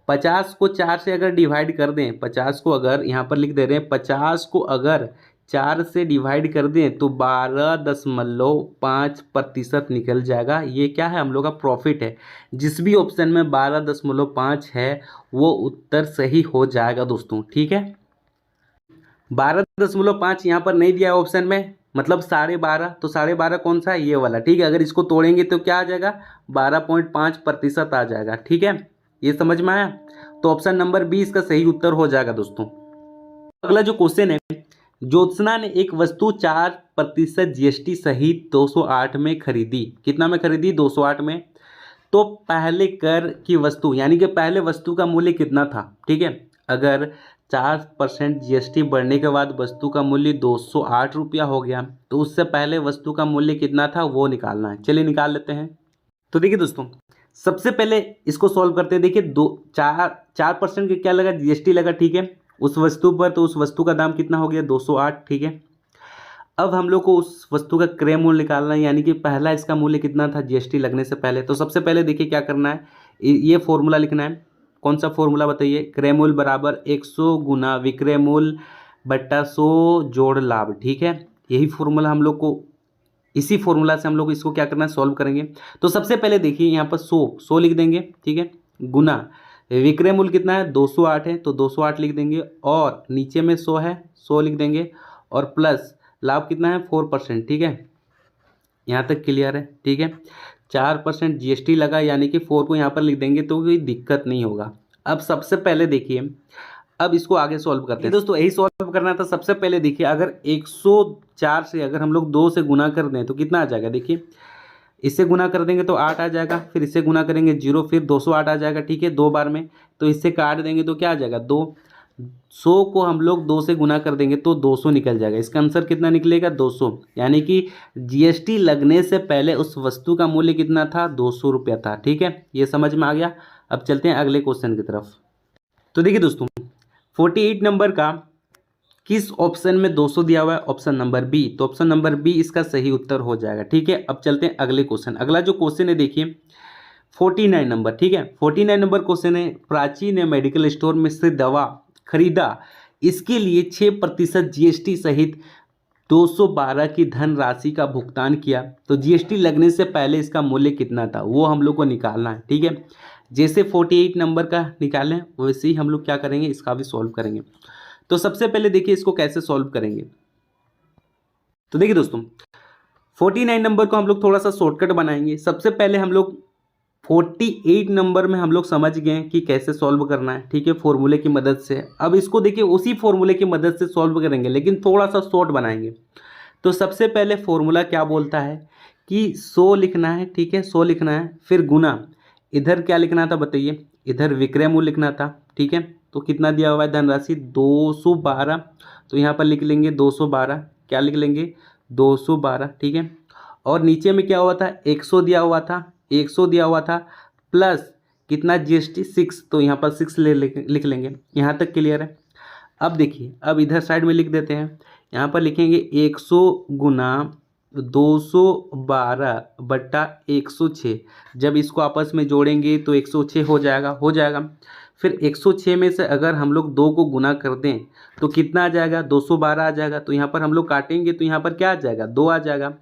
50 को 4 से अगर डिवाइड कर दें, 50 को अगर यहाँ पर लिख दे रहे हैं, 50 को अगर 4 से डिवाइड कर दें तो 12.5% निकल जाएगा। ये क्या है, हम लोग का प्रॉफिट है। जिस भी ऑप्शन में 12.5 है वो उत्तर सही हो जाएगा दोस्तों, ठीक है। 12.5 यहाँ पर नहीं दिया है ऑप्शन में, मतलब 12.5, तो 12.5 कौन सा है, ये वाला, ठीक है। अगर इसको तोड़ेंगे तो क्या आ जाएगा, 12.5% आ जाएगा, ठीक है। ये समझ में आया, तो ऑप्शन नंबर बी इसका सही उत्तर हो जाएगा दोस्तों। अगला जो क्वेश्चन है, ज्योत्सना ने एक वस्तु 4% जीएसटी सहित 208 में खरीदी। कितना में खरीदी, 208 में। तो पहले कर की वस्तु यानी कि पहले वस्तु का मूल्य कितना था, ठीक है। अगर 4% जीएसटी बढ़ने के बाद वस्तु का मूल्य 208 रुपया हो गया, तो उससे पहले वस्तु का मूल्य कितना था वो निकालना है। चलिए निकाल लेते हैं। तो देखिए दोस्तों, सबसे पहले इसको सॉल्व करते हैं। देखिए 4% के क्या लगा, जीएसटी लगा, ठीक है, उस वस्तु पर। तो उस वस्तु का दाम कितना हो गया, 208, ठीक है। अब हम लोग को उस वस्तु का क्रय मूल्य निकालना है, यानी कि पहला इसका मूल्य कितना था जीएसटी लगने से पहले। तो सबसे पहले देखिए क्या करना है, ये फॉर्मूला लिखना है। कौन सा फॉर्मूला बताइए, क्रय मूल्य बराबर 100 गुना विक्रय मूल्य बट्टा 100 जोड़ लाभ, ठीक है। यही फॉर्मूला हम लोग को, इसी फॉर्मूला से हम लोग इसको क्या करना है, सॉल्व करेंगे। तो सबसे पहले देखिए यहाँ पर 100 लिख देंगे, ठीक है, गुना विक्रय मूल्य कितना है, 208 है, तो 208 लिख देंगे, और नीचे में 100 है, 100 लिख देंगे, और प्लस लाभ कितना है, 4%, ठीक है। यहाँ तक क्लियर है, ठीक है। 4% जीएसटी लगा, यानी कि 4 को यहाँ पर लिख देंगे तो कोई दिक्कत नहीं होगा। अब सबसे पहले देखिए, अब इसको आगे सॉल्व करते हैं दोस्तों। यही सॉल्व करना था। सबसे पहले देखिए, अगर 104 से अगर हम लोग 2 से गुना कर दें तो कितना आ जाएगा, देखिए इससे गुना कर देंगे तो 8 आ जाएगा, फिर इससे गुना करेंगे 0, फिर 208 आ जाएगा, ठीक है, 2 बार में। तो इससे काट देंगे तो क्या आ जाएगा, 200 को हम लोग 2 से गुना कर देंगे तो 200 निकल जाएगा। इसका आंसर कितना निकलेगा, 200। यानी कि जीएसटी लगने से पहले उस वस्तु का मूल्य कितना था, 200 रुपया था, ठीक है। ये समझ में आ गया। अब चलते हैं अगले क्वेश्चन की तरफ। तो देखिए दोस्तों, 48 नंबर का किस ऑप्शन में 200 दिया हुआ है, ऑप्शन नंबर बी। तो ऑप्शन नंबर बी इसका सही उत्तर हो जाएगा, ठीक है। अब चलते हैं अगले क्वेश्चन। अगला जो क्वेश्चन है देखिए 49 नंबर, ठीक है। 49 नंबर क्वेश्चन है, प्राची ने मेडिकल स्टोर में से दवा खरीदा, इसके लिए 6% जीएसटी सहित 212 की धनराशि का भुगतान किया। तो जीएसटी लगने से पहले इसका मूल्य कितना था वो हम लोग को निकालना है, ठीक है। जैसे 48 नंबर का निकालें वैसे ही हम लोग क्या करेंगे, इसका भी सॉल्व करेंगे। तो सबसे पहले देखिए इसको कैसे सॉल्व करेंगे। तो देखिए दोस्तों, 49 नंबर को हम लोग थोड़ा सा शॉर्टकट बनाएंगे। सबसे पहले हम लोग 48 नंबर में हम लोग समझ गए कि कैसे सॉल्व करना है, ठीक है, फॉर्मूले की मदद से। अब इसको देखिए उसी फॉर्मूले की मदद से सॉल्व करेंगे, लेकिन थोड़ा सा शॉर्ट बनाएंगे। तो सबसे पहले फॉर्मूला क्या बोलता है कि 100 लिखना है, ठीक है, 100 लिखना है, फिर गुना, इधर क्या लिखना था बताइए, इधर विक्रय मूल्य लिखना था, ठीक है। तो कितना दिया हुआ है धनराशि, 212, तो यहाँ पर लिख लेंगे 212, क्या लिख लेंगे, 212, ठीक है। और नीचे में क्या हुआ था, 100 दिया हुआ था, 100 दिया हुआ था, प्लस कितना जीएसटी, 6, तो यहाँ पर 6 लिख लेंगे। यहाँ तक क्लियर है। अब देखिए, अब इधर साइड में लिख देते हैं, यहाँ पर लिखेंगे 100 गुना 212 बट्टा 106। जब इसको आपस में जोड़ेंगे तो 106 हो जाएगा। फिर 106 में से अगर हम लोग 2 को गुना कर दें तो कितना आ जाएगा, 212 आ जाएगा। तो यहाँ पर हम लोग काटेंगे तो यहाँ पर क्या आ जाएगा, 2 आ जाएगा।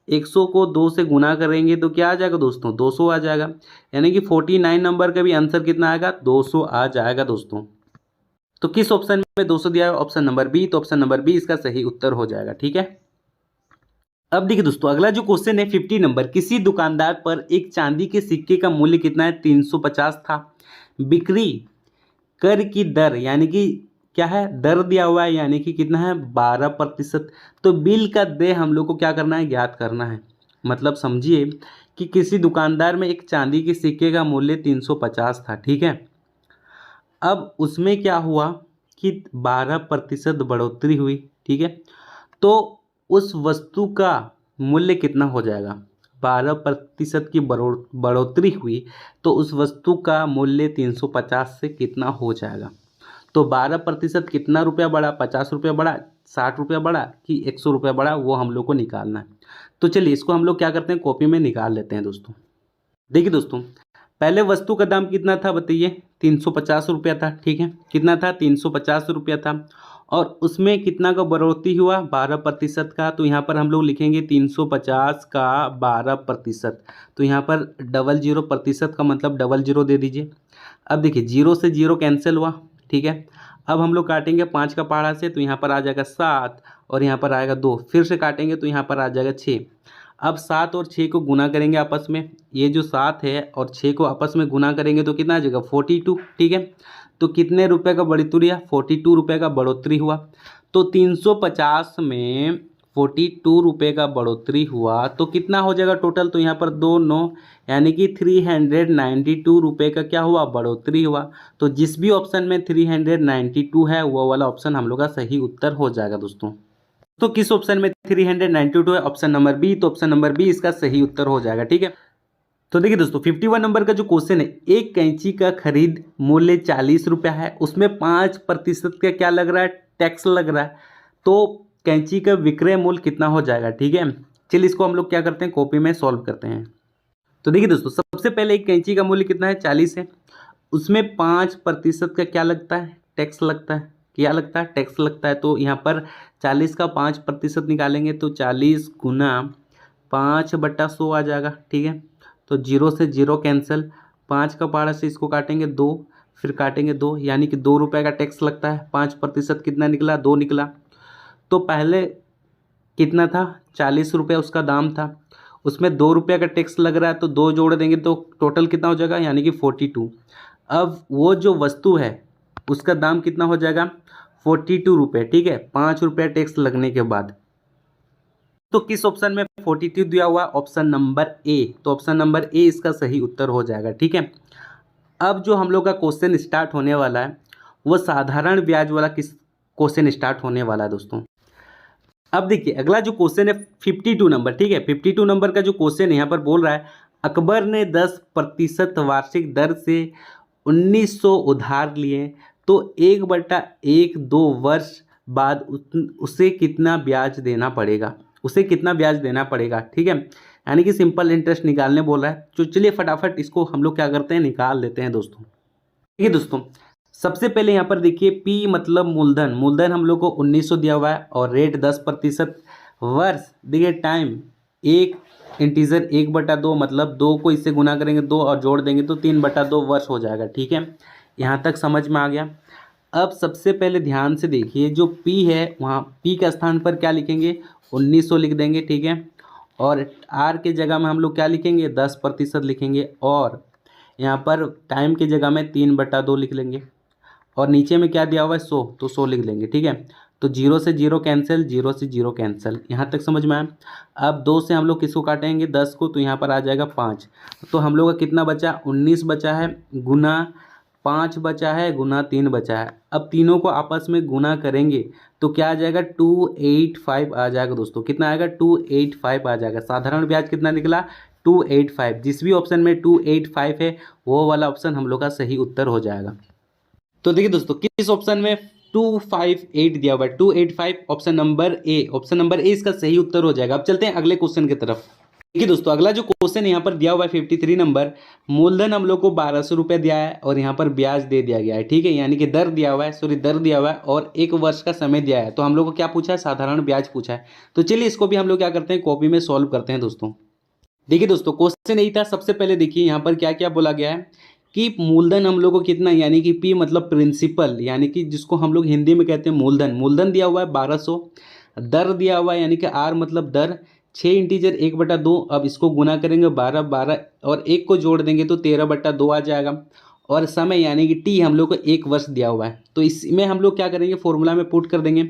100 को 2 से गुना करेंगे तो क्या आ जाएगा दोस्तों, 200 आ जाएगा। यानी कि 49 नंबर का भी आंसर कितना आएगा, 200 आ जाएगा दोस्तों। तो किस ऑप्शन में 200 दिया है, ऑप्शन नंबर बी। तो ऑप्शन नंबर बी इसका सही उत्तर हो जाएगा, ठीक है। अब देखिए दोस्तों, अगला जो क्वेश्चन है 50 नंबर, किसी दुकानदार पर एक चांदी के सिक्के का मूल्य कितना है, 350 था। बिक्री कर की दर यानी कि क्या है, दर दिया हुआ है, यानी कि कितना है, 12%। तो बिल का देय हम लोग को क्या करना है, ज्ञात करना है। मतलब समझिए कि किसी दुकानदार में एक चांदी के सिक्के का मूल्य 350 था, ठीक है। अब उसमें क्या हुआ कि 12% बढ़ोतरी हुई, ठीक है। तो उस वस्तु का मूल्य कितना हो जाएगा, 12% की बढ़ोतरी हुई तो उस वस्तु का मूल्य 350 से कितना हो जाएगा। तो 12% कितना रुपया बढ़ा, 50 रुपया बढ़ा, 60 रुपया बढ़ा कि 100 रुपया बढ़ा, वो हम लोग को निकालना है। तो चलिए इसको हम लोग क्या करते हैं, कॉपी में निकाल लेते हैं दोस्तों। देखिए दोस्तों, पहले वस्तु का दाम कितना था बताइए, ₹350 था, ठीक है। कितना था? ₹350 था। और उसमें कितना का बढ़ोतरी हुआ? 12% का। तो यहाँ पर हम लोग लिखेंगे 350 का 12%। तो यहाँ पर 00% का मतलब 00 दे दीजिए। अब देखिए 0 से 0 कैंसिल हुआ, ठीक है। अब हम लोग काटेंगे 5 का पहाड़ा से, तो यहाँ पर आ जाएगा 7 और यहाँ पर आएगा 2। फिर से काटेंगे तो यहाँ पर आ जाएगा 6। अब 7 और 6 को गुना करेंगे आपस में। ये जो 7 है और 6 को आपस में गुना करेंगे तो कितना आ जाएगा? 42, ठीक है। तो कितने रुपए का बढ़ोतरी हुआ? 42 रुपये का बढ़ोतरी हुआ। तो 350 में 42 रुपये का बढ़ोतरी हुआ तो कितना हो जाएगा टोटल? तो यहाँ पर 2 9, यानी कि 392 रुपये का क्या हुआ? बढ़ोतरी हुआ। तो जिस भी ऑप्शन में 392 है वो वाला ऑप्शन हम लोग का सही उत्तर हो जाएगा दोस्तों। तो किस ऑप्शन में 392 है? Option number B. तो ऑप्शन नंबर बी इसका सही उत्तर हो जाएगा, ठीक है। तो देखिए दोस्तों 51 नंबर का जो क्वेश्चन है, एक कैंची का खरीद मूल्य 40 रुपया है, उसमें 5% का क्या लग रहा है? टैक्स लग रहा है। तो कैंची का विक्रय मूल्य कितना हो जाएगा, ठीक है। चलिए इसको हम लोग क्या करते हैं, कॉपी में सॉल्व करते हैं। तो देखिए दोस्तों सबसे पहले एक कैंची का मूल्य कितना है? 40 है। उसमें 5% का क्या लगता है? टैक्स लगता है। क्या लगता है? टैक्स लगता है। तो यहाँ पर 40 का 5% निकालेंगे तो 40 गुना 5/100 आ जाएगा, ठीक है। तो 0 से 0 कैंसिल, 5 का पहाड़ा से इसको काटेंगे 2, फिर काटेंगे 2, यानी कि 2 रुपये का टैक्स लगता है। 5% कितना निकला? 2 निकला। तो पहले कितना था? 40 रुपये उसका दाम था, उसमें 2 रुपये का टैक्स लग रहा है, तो 2 जोड़ देंगे तो टोटल कितना हो जाएगा? यानी कि 42। अब वो जो वस्तु है उसका दाम कितना हो जाएगा? 42 रुपये, ठीक है। 5 रुपये टैक्स लगने के बाद। तो किस ऑप्शन में 42 दिया हुआ? Option number A. तो ऑप्शन नंबर ए इसका सही उत्तर हो जाएगा, ठीक है। अब जो हम लोग का क्वेश्चन स्टार्ट होने वाला है वो साधारण ब्याज वाला किस क्वेश्चन स्टार्ट होने वाला है दोस्तों। अब देखिए अगला जो क्वेश्चन है 52 नंबर, ठीक है। 52 नंबर का जो क्वेश्चन है यहाँ पर बोल रहा है, अकबर ने 10% वार्षिक दर से 1900 उधार लिए, तो 1/1 2 वर्ष बाद उसे कितना ब्याज देना पड़ेगा? उसे कितना ब्याज देना पड़ेगा, ठीक है। यानी कि सिंपल इंटरेस्ट निकालने बोल रहा है। तो चलिए फटाफट इसको हम लोग क्या करते हैं, निकाल देते हैं दोस्तों। ठीक है दोस्तों, सबसे पहले यहाँ पर देखिए पी मतलब मूलधन। मूलधन हम लोग को 1900 दिया हुआ है और रेट 10%। वर्ष देखिए टाइम, एक इंटीजर 1/2 मतलब 2 को इससे गुना करेंगे 2 और जोड़ देंगे तो 3/2 वर्ष हो जाएगा, ठीक है। यहाँ तक समझ में आ गया। अब सबसे पहले ध्यान से देखिए जो P है वहाँ P का स्थान पर क्या लिखेंगे? 1900 लिख देंगे, ठीक है। और R के जगह में हम लोग क्या लिखेंगे? 10% लिखेंगे। और यहाँ पर टाइम की जगह में 3/2 लिख लेंगे। और नीचे में क्या दिया हुआ है? 100, तो 100 लिख लेंगे, ठीक है। तो 0 से 0 कैंसिल, 0 से 0 कैंसिल। यहाँ तक समझ में आया। अब 2 से हम लोग किसको काटेंगे? 10 को, तो यहाँ पर आ जाएगा 5। तो हम लोग का कितना बचा? 19 बचा है, गुना 5 बचा है, गुना 3 बचा है। अब तीनों को आपस में गुना करेंगे तो क्या आ जाएगा? 285 आ जाएगा दोस्तों। कितना आएगा? 285 आ जाएगा। साधारण ब्याज कितना निकला? 285। जिस भी ऑप्शन में 285 है वो वाला ऑप्शन हम लोग का सही उत्तर हो जाएगा। तो देखिए दोस्तों किस ऑप्शन में 258 दिया हुआ है? 285 option number A. Option number A इसका सही उत्तर हो जाएगा। अब चलते हैं अगले क्वेश्चन की तरफ। देखिए दोस्तों अगला जो क्वेश्चन यहाँ पर दिया हुआ है 53 नंबर, मूलधन हम लोग को 1200 रुपये दिया है और यहाँ पर ब्याज दे दिया गया है, ठीक है। यानी कि दर दिया हुआ है, दर दिया हुआ है और 1 वर्ष का समय दिया है। तो हम लोग को क्या पूछा है? साधारण ब्याज पूछा है। तो चलिए इसको भी हम लोग क्या करते हैं, कॉपी में सॉल्व करते हैं दोस्तों। देखिए दोस्तों क्वेश्चन यही था। सबसे पहले देखिए यहाँ पर क्या क्या बोला गया है कि मूलधन हम लोग को कितना, यानी कि पी मतलब प्रिंसिपल, यानी कि जिसको हम लोग हिंदी में कहते हैं मूलधन। मूलधन दिया हुआ है 1200। दर दिया हुआ है यानी कि आर मतलब दर, 6 इंटीजर 1/2। अब इसको गुना करेंगे 12 12 और 1 को जोड़ देंगे तो 13/2 आ जाएगा। और समय यानी कि टी हम लोग को 1 वर्ष दिया हुआ है। तो इसमें हम लोग क्या करेंगे? फॉर्मूला में पुट कर देंगे।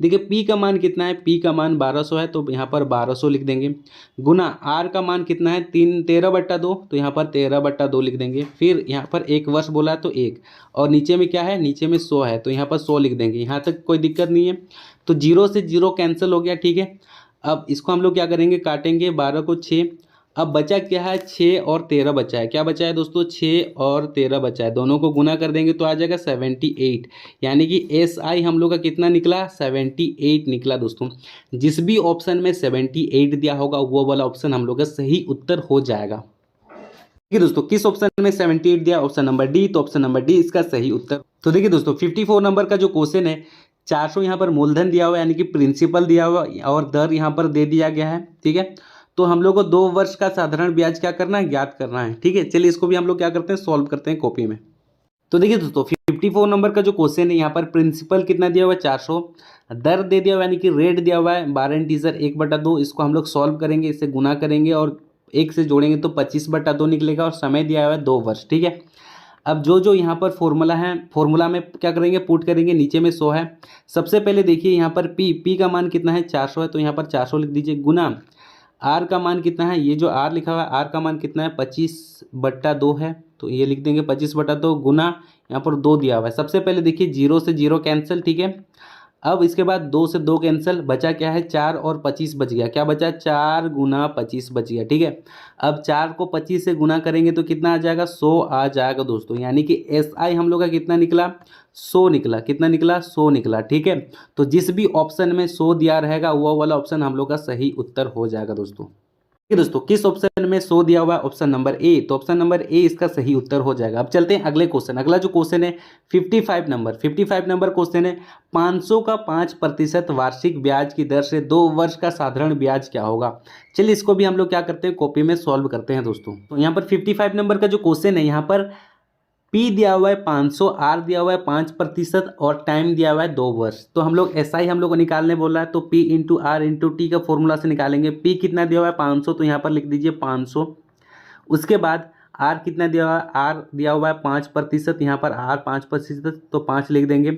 देखिए पी का मान कितना है? पी का मान 1200 है तो यहाँ पर 1200 लिख देंगे। गुना आर का मान कितना है? 13/2, तो यहाँ पर 13/2 लिख देंगे। फिर यहाँ पर 1 वर्ष बोला है तो 1, और नीचे में क्या है? नीचे में 100 है तो यहाँ पर 100 लिख देंगे। यहाँ तक कोई दिक्कत नहीं है। तो 0 से 0 कैंसिल हो गया, ठीक है। अब इसको हम लोग क्या करेंगे? काटेंगे 12 को 6। अब बचा क्या है? 6 और 13 बचा है। क्या बचा है दोस्तों? 6 और 13 बचा है। दोनों को गुना कर देंगे तो आ जाएगा 78, यानी कि SI हम लोग का कितना निकला? 78 निकला दोस्तों। जिस भी ऑप्शन में 78 दिया होगा वो वाला ऑप्शन हम लोग का सही उत्तर हो जाएगा। देखिए दोस्तों किस ऑप्शन में 78 दिया, ऑप्शन नंबर डी, तो ऑप्शन नंबर डी इसका सही उत्तर। तो देखिए दोस्तों 54 नंबर का जो क्वेश्चन है, 400 यहाँ पर मूलधन दिया हुआ है यानी कि प्रिंसिपल दिया हुआ और दर यहाँ पर दे दिया गया है, ठीक है। तो हम लोग को 2 वर्ष का साधारण ब्याज क्या करना है, ज्ञात करना है, ठीक है। चलिए इसको भी हम लोग क्या करते हैं, सॉल्व करते हैं कॉपी में। तो देखिए दोस्तों 54 नंबर का जो क्वेश्चन है, यहाँ पर प्रिंसिपल कितना दिया हुआ है 400, दर दे दिया हुआ है यानी कि रेट दिया हुआ है 12 इंटीजर 1/2, इसको हम लोग सॉल्व करेंगे, इससे गुना करेंगे और एक से जोड़ेंगे तो 25/2 निकलेगा और समय दिया हुआ है 2 वर्ष, ठीक है। अब जो जो यहाँ पर फॉर्मूला है, फॉर्मूला में क्या करेंगे, पुट करेंगे, नीचे में 100 है। सबसे पहले देखिए यहाँ पर पी का मान कितना है 400 है, तो यहाँ पर 400 लिख दीजिए, गुना आर का मान कितना है, ये जो आर लिखा हुआ है आर का मान कितना है 25/2 है, तो ये लिख देंगे 25/2 गुना यहाँ पर 2 दिया हुआ है। सबसे पहले देखिए 0 से 0 कैंसिल, ठीक है। अब इसके बाद 2 से 2 कैंसिल, बचा क्या है 4 और 25 बच गया, क्या बचा 4 गुना 25 बच गया, ठीक है। अब 4 को 25 से गुना करेंगे तो कितना आ जाएगा 100 आ जाएगा दोस्तों, यानी कि SI हम लोग का कितना निकला 100 निकला, कितना निकला 100 निकला, ठीक है। तो जिस भी ऑप्शन में 100 दिया रहेगा वो वाला ऑप्शन हम लोग का सही उत्तर हो जाएगा दोस्तों। ठीक है दोस्तों किस ऑप्शन में 100 दिया हुआ है, ऑप्शन नंबर ए, तो ऑप्शन नंबर ए इसका सही उत्तर हो जाएगा। अब चलते हैं अगले क्वेश्चन। अगला जो क्वेश्चन है 55 नंबर क्वेश्चन है, 500 का 5% वार्षिक ब्याज की दर से 2 वर्ष का साधारण ब्याज क्या होगा। चलिए इसको भी हम लोग क्या करते हैं, कॉपी में सॉल्व करते हैं दोस्तों। तो यहाँ पर 55 नंबर का जो क्वेश्चन है, यहाँ पर पी दिया हुआ है 500, आर दिया हुआ है 5% और टाइम दिया हुआ है 2 वर्ष। तो हम लोग SI हम लोग को निकालने बोल रहा है, तो P into R into T का फॉर्मूला से निकालेंगे। P कितना दिया हुआ है 500, तो यहाँ पर लिख दीजिए 500। उसके बाद R कितना दिया हुआ है, R दिया हुआ है 5%, यहाँ पर R 5%, तो 5 लिख देंगे।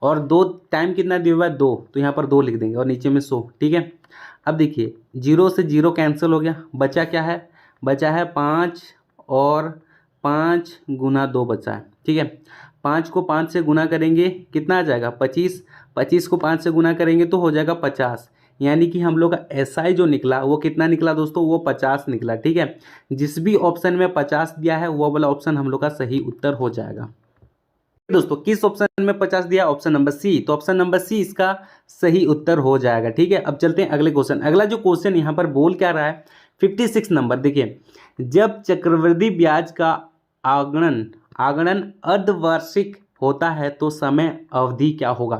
और 2 टाइम कितना दिया हुआ है 2, तो यहाँ पर 2 लिख देंगे और नीचे में 100, ठीक है। अब देखिए 0 से 0 कैंसिल हो गया, बचा क्या है, बचा है 5 और 5 गुना 2 बचा है, ठीक है। 5 को 5 से गुना करेंगे कितना आ जाएगा 25, 25 को 5 से गुना करेंगे तो हो जाएगा 50, यानी कि हम लोग का SI जो निकला वो कितना निकला दोस्तों, वो 50 निकला, ठीक है। जिस भी ऑप्शन में 50 दिया है वो वाला ऑप्शन हम लोग का सही उत्तर हो जाएगा। दोस्तों किस ऑप्शन में 50 दिया, ऑप्शन नंबर सी, तो ऑप्शन नंबर सी इसका सही उत्तर हो जाएगा, ठीक है। अब चलते हैं अगले क्वेश्चन। अगला जो क्वेश्चन यहाँ पर बोल क्या रहा है 56 नंबर, देखिए जब चक्रवृद्धि ब्याज का आगणन अर्धवार्षिक होता है तो समय अवधि क्या होगा।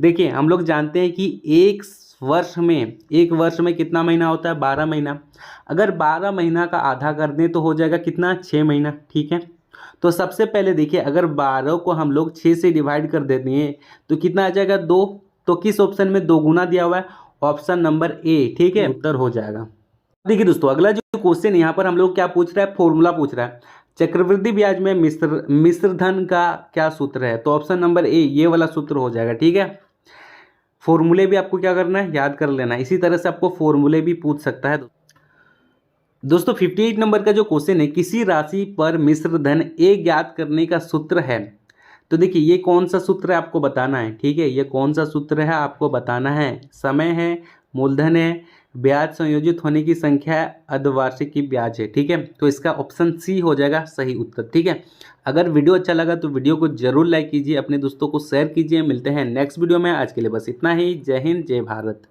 देखिए हम लोग जानते हैं कि एक वर्ष में कितना महीना होता है 12 महीना। अगर 12 महीना का आधा कर दें तो हो जाएगा कितना 6 महीना, ठीक है। तो सबसे पहले देखिए अगर 12 को हम लोग 6 से डिवाइड कर देते हैं तो कितना आ जाएगा 2, तो किस ऑप्शन में 2 गुना दिया हुआ है, ऑप्शन नंबर ए, ठीक है, उत्तर हो जाएगा। देखिए दोस्तों अगला जो क्वेश्चन यहाँ पर हम लोग क्या पूछ रहा है, फॉर्मूला पूछ रहा है, चक्रवृद्धि ब्याज में मिश्र धन का क्या सूत्र है, तो ऑप्शन नंबर ए ये वाला सूत्र हो जाएगा, ठीक है। फॉर्मूले भी आपको क्या करना है, याद कर लेना है। इसी तरह से आपको फॉर्मूले भी पूछ सकता है दोस्तों। 58 नंबर का जो क्वेश्चन है, किसी राशि पर मिश्र धन ए ज्ञात करने का सूत्र है, तो देखिए ये कौन सा सूत्र है आपको बताना है, ठीक है। ये कौन सा सूत्र है आपको बताना है, समय है, मूलधन है, ब्याज संयोजित होने की संख्या है, अर्धवार्षिक की ब्याज है, ठीक है। तो इसका ऑप्शन सी हो जाएगा सही उत्तर, ठीक है। अगर वीडियो अच्छा लगा तो वीडियो को जरूर लाइक कीजिए, अपने दोस्तों को शेयर कीजिए। मिलते हैं नेक्स्ट वीडियो में, आज के लिए बस इतना ही। जय हिंद, जय भारत।